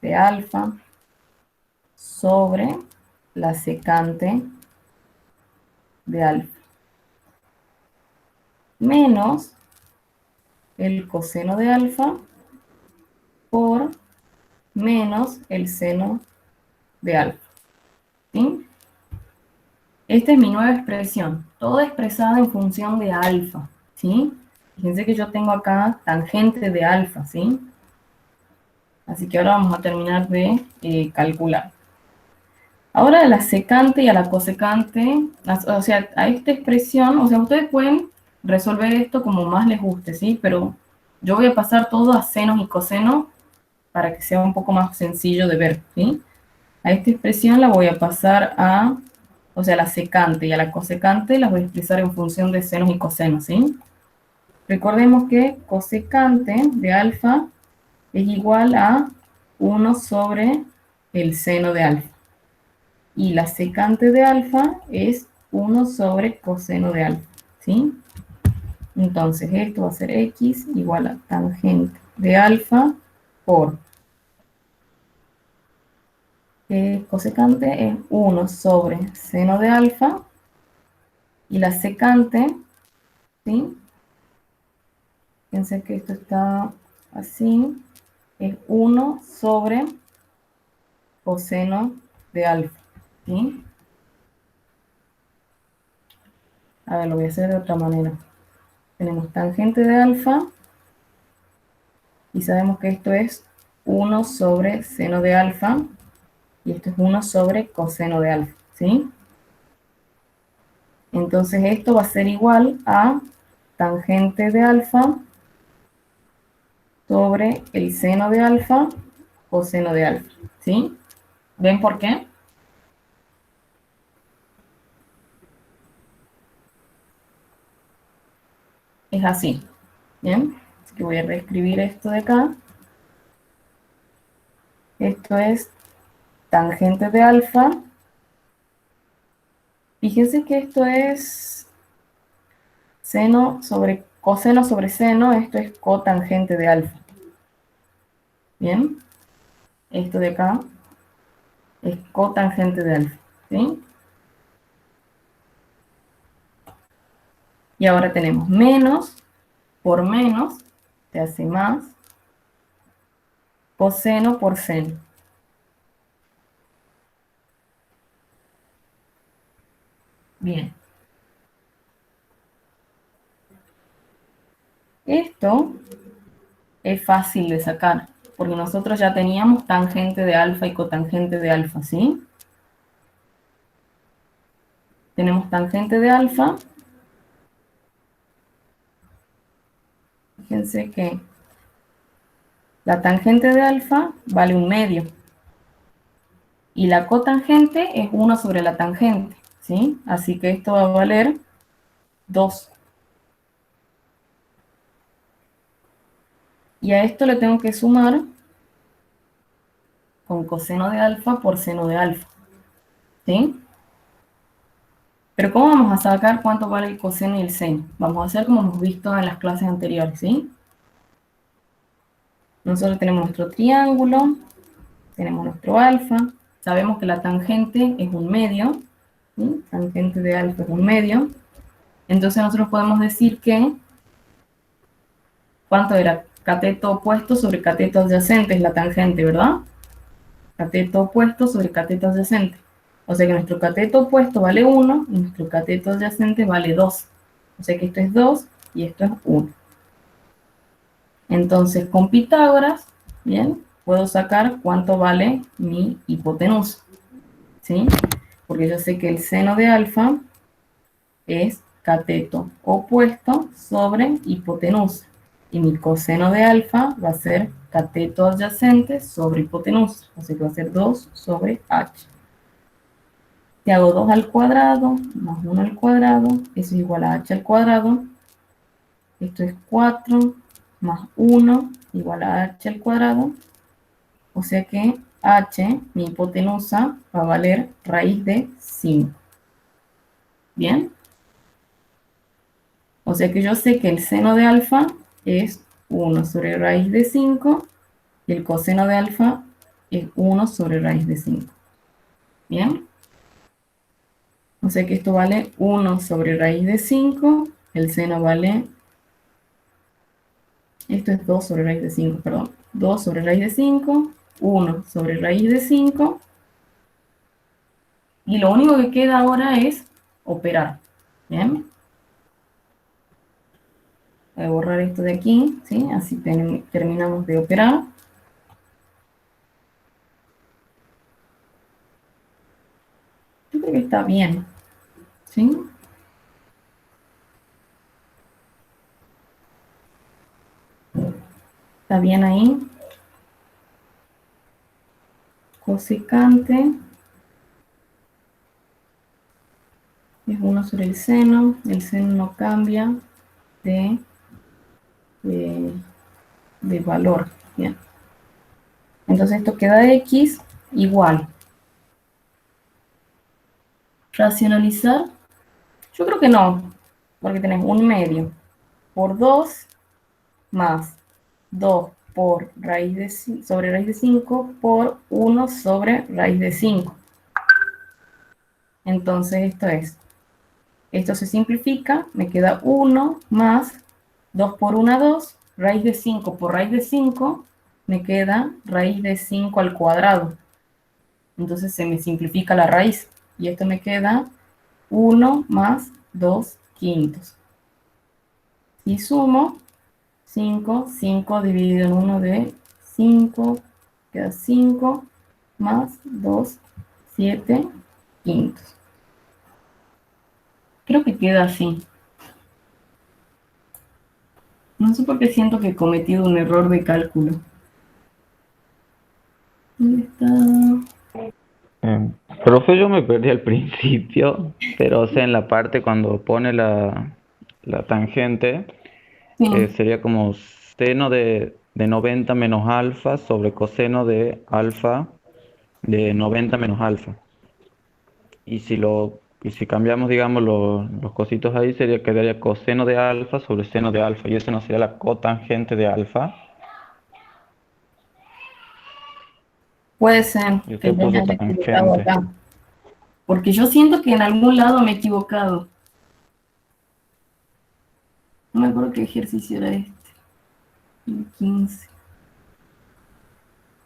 de alfa sobre la secante de alfa menos el coseno de alfa por menos el seno de alfa. ¿Sí? Esta es mi nueva expresión, toda expresada en función de alfa. ¿Sí? Fíjense que yo tengo acá tangente de alfa, ¿sí? Así que ahora vamos a terminar de calcular. Ahora a la secante y a la cosecante, o sea, a esta expresión, o sea, ustedes pueden resolver esto como más les guste, ¿sí? Pero yo voy a pasar todo a senos y cosenos para que sea un poco más sencillo de ver, ¿sí? A esta expresión la voy a pasar a, o sea, a la secante y a la cosecante las voy a expresar en función de senos y cosenos, ¿sí? Recordemos que cosecante de alfa es igual a 1 sobre el seno de alfa. Y la secante de alfa es 1 sobre coseno de alfa, ¿sí? Entonces esto va a ser x igual a tangente de alfa por cosecante es 1 sobre seno de alfa y la secante, ¿sí? Fíjense que esto está así. Es 1 sobre coseno de alfa. ¿Sí? A ver, lo voy a hacer de otra manera. Tenemos tangente de alfa. Y sabemos que esto es 1 sobre seno de alfa. Y esto es 1 sobre coseno de alfa. ¿Sí? Entonces esto va a ser igual a tangente de alfa sobre el seno de alfa coseno de alfa. ¿Sí? ¿Ven por qué? Es así. ¿Bien? Así que voy a reescribir esto de acá. Esto es tangente de alfa. Fíjense que esto es seno sobre coseno sobre seno. Esto es cotangente de alfa. ¿Bien? Esto de acá es cotangente de alfa. ¿Sí? Y ahora tenemos menos por menos, te hace más, coseno por seno. Bien. Esto es fácil de sacar, porque nosotros ya teníamos tangente de alfa y cotangente de alfa, ¿sí? Tenemos tangente de alfa. Fíjense que la tangente de alfa vale 1/2. Y la cotangente es 1 sobre la tangente, ¿sí? Así que esto va a valer 2. Y a esto le tengo que sumar con coseno de alfa por seno de alfa, ¿sí? Pero ¿cómo vamos a sacar cuánto vale el coseno y el seno? Vamos a hacer como hemos visto en las clases anteriores, ¿sí? Nosotros tenemos nuestro triángulo, tenemos nuestro alfa, sabemos que la tangente es 1/2, ¿sí? Tangente de alfa es 1/2. Entonces nosotros podemos decir que, ¿cuánto era? Cateto opuesto sobre cateto adyacente es la tangente, ¿verdad? Cateto opuesto sobre cateto adyacente. O sea que nuestro cateto opuesto vale 1 y nuestro cateto adyacente vale 2. O sea que esto es 2 y esto es 1. Entonces, con Pitágoras, bien, puedo sacar cuánto vale mi hipotenusa, ¿sí? Porque yo sé que el seno de alfa es cateto opuesto sobre hipotenusa. Y mi coseno de alfa va a ser cateto adyacente sobre hipotenusa. O sea que va a ser 2 sobre h. Si hago 2 al cuadrado más 1 al cuadrado, eso es igual a h al cuadrado. Esto es 4 más 1 igual a h al cuadrado. O sea que h, mi hipotenusa, va a valer raíz de 5. ¿Bien? O sea que yo sé que el seno de alfa es 1 sobre raíz de 5 y el coseno de alfa es 1 sobre raíz de 5. ¿Bien? O sea que esto vale 1 sobre raíz de 5, el seno vale, esto es 2 sobre raíz de 5, perdón, 2 sobre raíz de 5, 1 sobre raíz de 5, y lo único que queda ahora es operar. ¿Bien? Voy a borrar esto de aquí, ¿sí? Así terminamos de operar. Yo creo que está bien, ¿sí? Está bien ahí. Cosecante es 1 sobre el seno no cambia de, de valor. Bien. Entonces esto queda x igual. Racionalizar, yo creo que no, porque tenés 1/2 por 2 más 2 por raíz de, sobre raíz de 5 por 1 sobre raíz de 5. Entonces esto se simplifica, me queda 1 más 2 por 1, 2, raíz de 5 por raíz de 5, me queda raíz de 5 al cuadrado. Entonces se me simplifica la raíz. Y esto me queda 1 más 2 quintos. Y sumo 5, 5 dividido en 1 de 5, queda 5 más 2, 7 quintos. Creo que queda así. No sé por qué siento que he cometido un error de cálculo. ¿Dónde está? Profe, yo me perdí al principio, pero o sea, en la parte cuando pone la tangente, Sí, sería como seno de 90 menos alfa sobre coseno de alfa de 90 menos alfa. Y si cambiamos, digamos, los cositos ahí, quedaría coseno de alfa sobre seno de alfa. Y eso no sería la cotangente de alfa. puede ser Y que usted yo me puso haya equivocado tangente. acá. Porque yo siento que en algún lado me he equivocado. No me acuerdo qué ejercicio era este. El 15.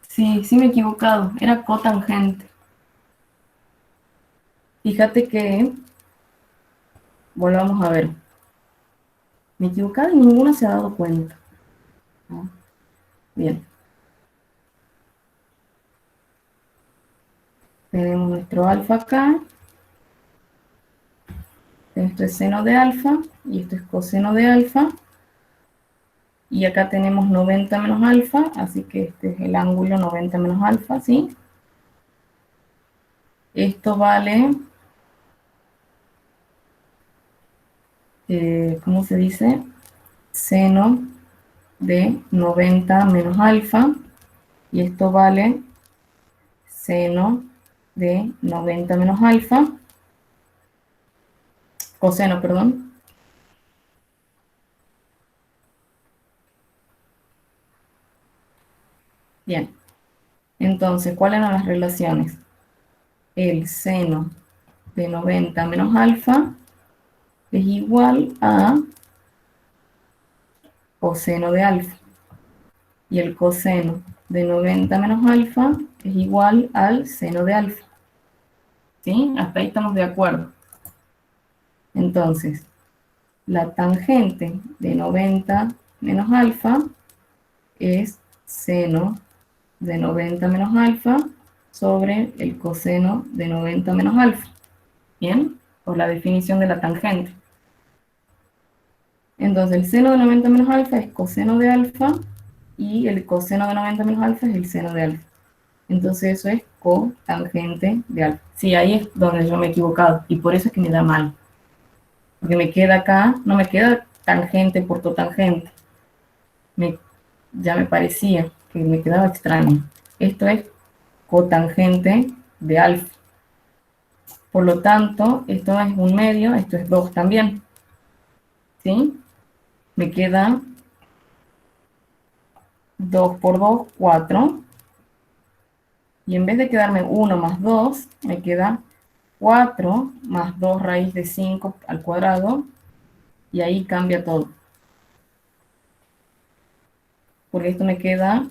Sí, sí me he equivocado. Era cotangente. Fíjate que, volvamos a ver. Me he equivocado y ninguno se ha dado cuenta. ¿No? Bien. Tenemos nuestro alfa acá. Esto es seno de alfa y esto es coseno de alfa. Y acá tenemos 90 menos alfa, así que este es el ángulo 90 menos alfa, ¿sí? Esto vale, ¿cómo se dice? Seno de 90 menos alfa. Y esto vale seno de 90 menos alfa. Coseno, perdón. Bien. Entonces, ¿cuáles eran las relaciones? El seno de 90 menos alfa es igual a coseno de alfa. Y el coseno de 90 menos alfa es igual al seno de alfa. ¿Sí? Hasta ahí estamos de acuerdo. Entonces, la tangente de 90 menos alfa es seno de 90 menos alfa sobre el coseno de 90 menos alfa. ¿Bien? Por la definición de la tangente. Entonces, el seno de 90 menos alfa es coseno de alfa y el coseno de 90 menos alfa es el seno de alfa. Entonces eso es cotangente de alfa. Sí, ahí es donde yo me he equivocado y por eso es que me da mal. Porque me queda acá, no me queda tangente por cotangente. Ya me parecía que me quedaba extraño. Esto es cotangente de alfa. Por lo tanto, esto es un medio, esto es 2 también. ¿Sí? Me queda 2 por 2, 4. Y en vez de quedarme 1 más 2, me queda 4 más 2 raíz de 5 al cuadrado. Y ahí cambia todo. Porque esto me queda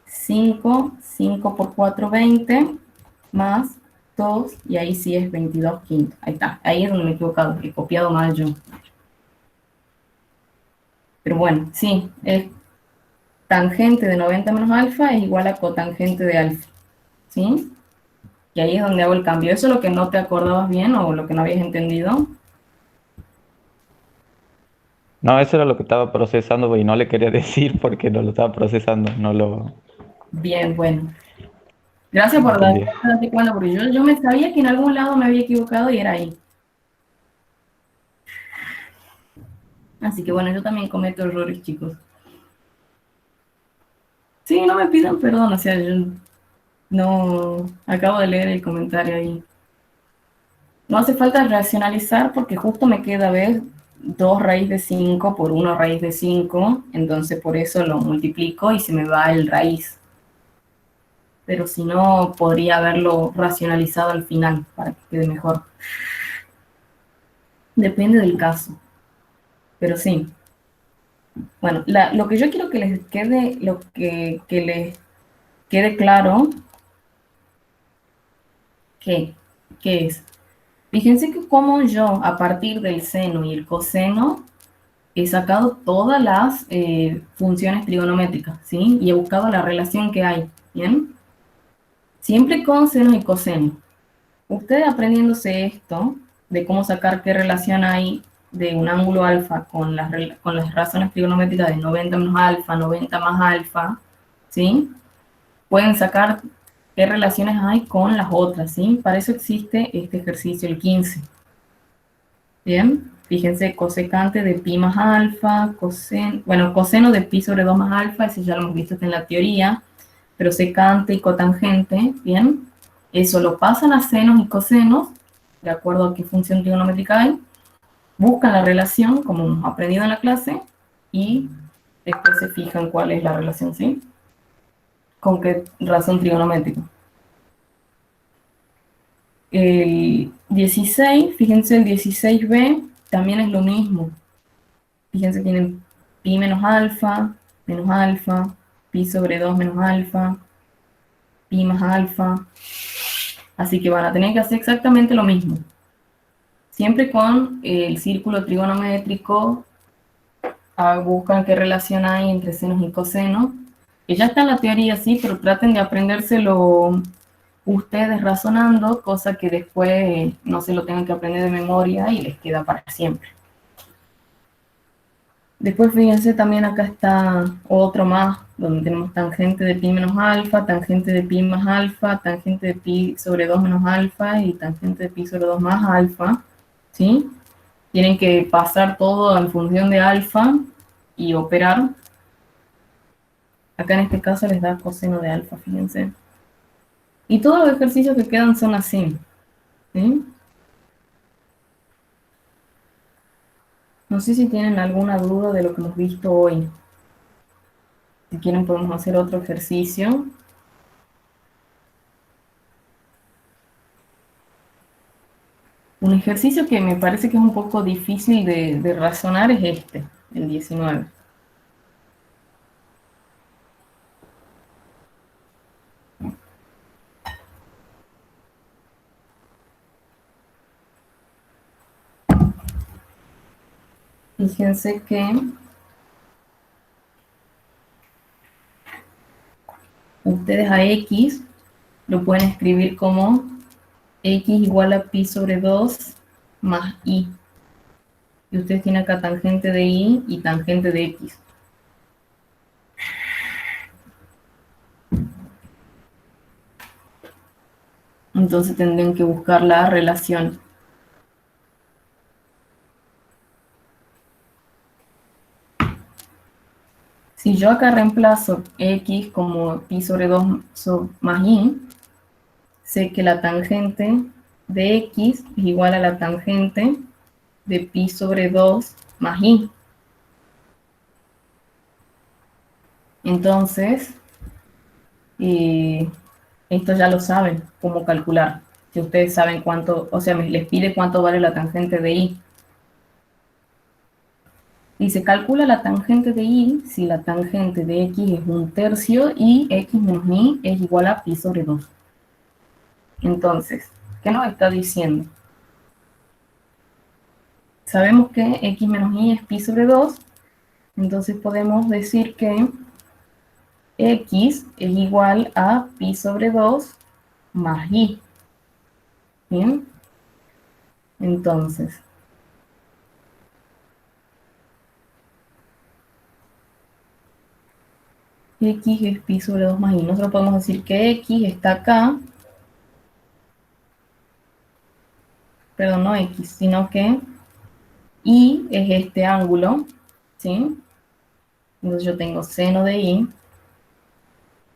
5, 5 por 4, 20, más 2, y ahí sí es 22 quintos. Ahí está, ahí es donde me he equivocado, he copiado mal yo. Pero bueno, sí, es tangente de 90 menos alfa es igual a cotangente de alfa. ¿Sí? Y ahí es donde hago el cambio. ¿Eso es lo que no te acordabas bien o lo que no habías entendido? No, eso era lo que estaba procesando y no le quería decir porque no lo estaba procesando, Bien, bueno. Gracias no por entendía. darte cuenta, porque yo me sabía que en algún lado me había equivocado y era ahí. Así que bueno, yo también cometo errores, chicos. Sí, no me pidan perdón, o sea, yo no acabo de leer el comentario ahí. No hace falta racionalizar porque justo me queda, ¿ves? 2 raíz de 5 por 1 raíz de 5, entonces por eso lo multiplico y se me va el raíz. Pero si no, podría haberlo racionalizado al final para que quede mejor. Depende del caso, pero sí. Bueno, lo que yo quiero que les quede, que les quede claro, que es, fíjense que como yo a partir del seno y el coseno he sacado todas las funciones trigonométricas, ¿sí? Y he buscado la relación que hay, ¿bien? Siempre con seno y coseno. Ustedes aprendiéndose esto, de cómo sacar qué relación hay de un ángulo alfa con las razones trigonométricas de 90 menos alfa, 90 más alfa, ¿sí? Pueden sacar qué relaciones hay con las otras, ¿sí? Para eso existe este ejercicio, el 15. Bien, fíjense, cosecante de pi más alfa, coseno de pi sobre 2 más alfa, ese ya lo hemos visto en la teoría, pero secante y cotangente, bien, eso lo pasan a senos y cosenos, de acuerdo a qué función trigonométrica hay, buscan la relación, como hemos aprendido en la clase, y después se fijan cuál es la relación, ¿sí? Con qué razón trigonométrica. El 16, fíjense, el 16b también es lo mismo. Fíjense, tienen pi menos alfa, pi sobre 2 menos alfa, pi más alfa. Así que van a tener que hacer exactamente lo mismo. Siempre con el círculo trigonométrico, buscan qué relación hay entre senos y cosenos. Que ya está en la teoría, sí, pero traten de aprendérselo ustedes razonando, cosa que después no se lo tengan que aprender de memoria y les queda para siempre. Después fíjense, también acá está otro más, donde tenemos tangente de pi menos alfa, tangente de pi más alfa, tangente de pi sobre 2 menos alfa y tangente de pi sobre 2 más alfa, ¿sí? Tienen que pasar todo en función de alfa y operar. Acá en este caso les da coseno de alfa, fíjense. Y todos los ejercicios que quedan son así, ¿sí? No sé si tienen alguna duda de lo que hemos visto hoy. Si quieren podemos hacer otro ejercicio. Un ejercicio que me parece que es un poco difícil de razonar es este, el 19. Fíjense que ustedes a x lo pueden escribir como x igual a pi sobre 2 más y. Y ustedes tienen acá tangente de y tangente de x. Entonces tendrían que buscar la relación. Si yo acá reemplazo x como pi sobre 2 más y, sé que la tangente de x es igual a la tangente de pi sobre 2 más y. Entonces, esto ya lo saben, cómo calcular. Si ustedes saben cuánto, o sea, les pide cuánto vale la tangente de y. Y se calcula la tangente de y si la tangente de x es 1/3 y x menos y es igual a pi sobre 2. Entonces, ¿qué nos está diciendo? Sabemos que x menos y es pi sobre 2, entonces podemos decir que x es igual a pi sobre 2 más y. ¿Bien? Entonces, x es pi sobre 2 más y. Nosotros podemos decir que x está acá, perdón, no x, sino que y es este ángulo, ¿sí? Entonces yo tengo seno de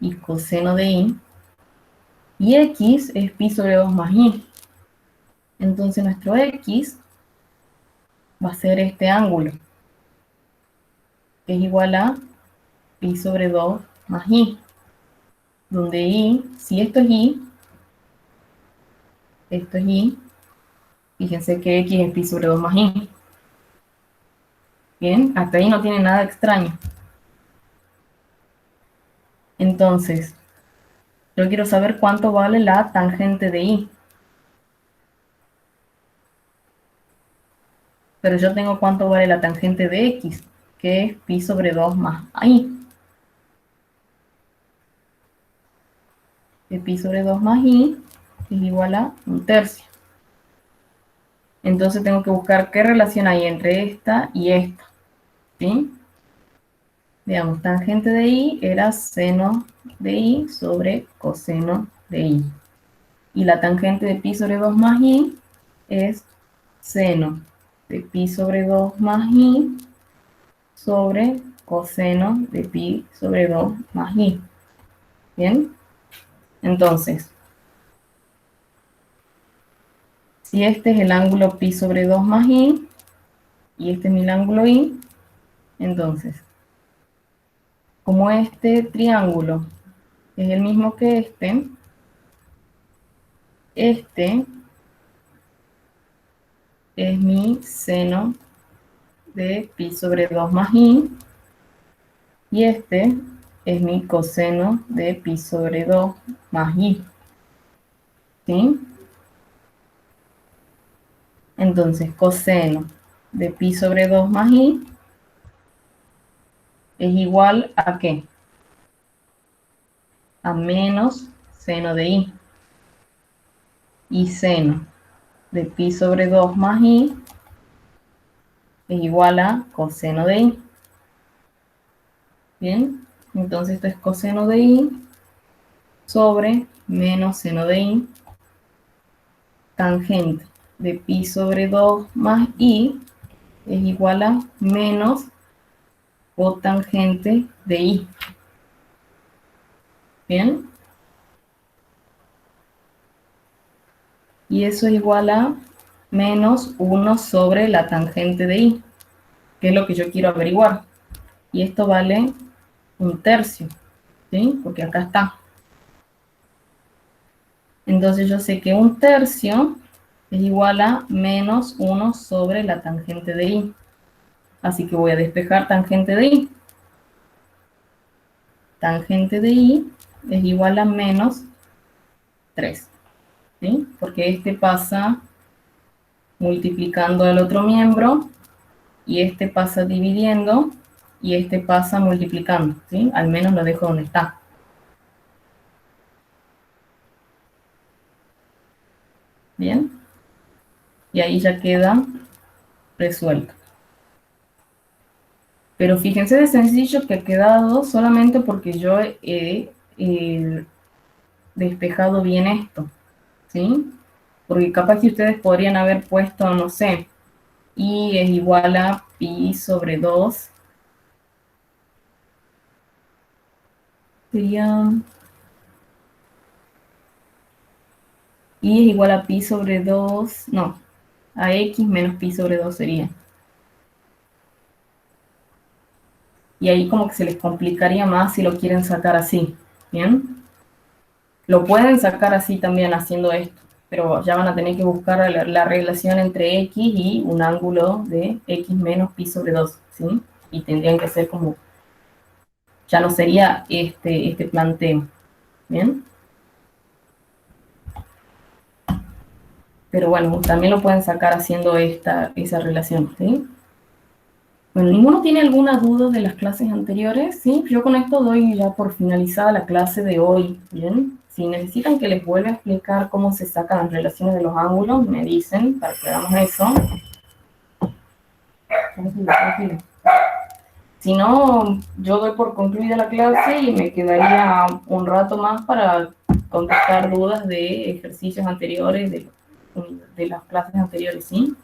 y coseno de y x es pi sobre 2 más y. Entonces nuestro x va a ser este ángulo, que es igual a pi sobre 2 más y, donde si esto es y, fíjense que x es pi sobre 2 más y. Bien, hasta ahí no tiene nada extraño. Entonces, yo quiero saber cuánto vale la tangente de I. Pero yo tengo cuánto vale la tangente de X, que es pi sobre 2 más I. Que pi sobre 2 más I es igual a 1/3. Entonces tengo que buscar qué relación hay entre esta y esta. ¿Sí? Veamos, tangente de I era seno de I sobre coseno de I. Y la tangente de pi sobre 2 más I es seno de pi sobre 2 más I sobre coseno de pi sobre 2 más I. ¿Bien? Entonces, si este es el ángulo pi sobre 2 más I, y este es mi ángulo I, entonces, como este triángulo es el mismo que este es mi seno de pi sobre 2 más I, y este es mi coseno de pi sobre 2 más I. ¿Sí? Entonces, coseno de pi sobre 2 más I es igual a ¿qué? A menos seno de I. Y seno de pi sobre 2 más I es igual a coseno de I. Bien, entonces esto es coseno de I sobre menos seno de I. Tangente de pi sobre 2 más I es igual a menos cotangente de I. Bien. Y eso es igual a menos 1 sobre la tangente de I, que es lo que yo quiero averiguar. Y esto vale 1/3, ¿sí? Porque acá está. Entonces yo sé que 1/3 es igual a menos 1 sobre la tangente de I. Así que voy a despejar tangente de I. Tangente de I es igual a menos 3, ¿sí? Porque este pasa multiplicando al otro miembro, y este pasa dividiendo, y este pasa multiplicando, ¿sí? Al menos lo dejo donde está. Bien. Y ahí ya queda resuelto. Pero fíjense de sencillo que ha quedado solamente porque yo he despejado bien esto, ¿sí? Porque capaz que ustedes podrían haber puesto, no sé, I es igual a pi sobre 2. Sería I es igual a pi sobre 2, no, a x menos pi sobre 2 sería. Y ahí como que se les complicaría más si lo quieren sacar así, ¿bien? Lo pueden sacar así también haciendo esto, pero ya van a tener que buscar la relación entre x y un ángulo de x menos pi sobre 2, ¿sí? Y tendrían que ser como, ya no sería este planteo, ¿bien? Pero bueno, también lo pueden sacar haciendo esa relación, ¿sí? Bueno, ¿ninguno tiene alguna duda de las clases anteriores? Sí, yo con esto doy ya por finalizada la clase de hoy, ¿bien? Si necesitan que les vuelva a explicar cómo se sacan las relaciones de los ángulos, me dicen para que hagamos eso. Tranquilo, tranquilo. Si no, yo doy por concluida la clase y me quedaría un rato más para contestar dudas de ejercicios anteriores, de las clases anteriores, ¿sí?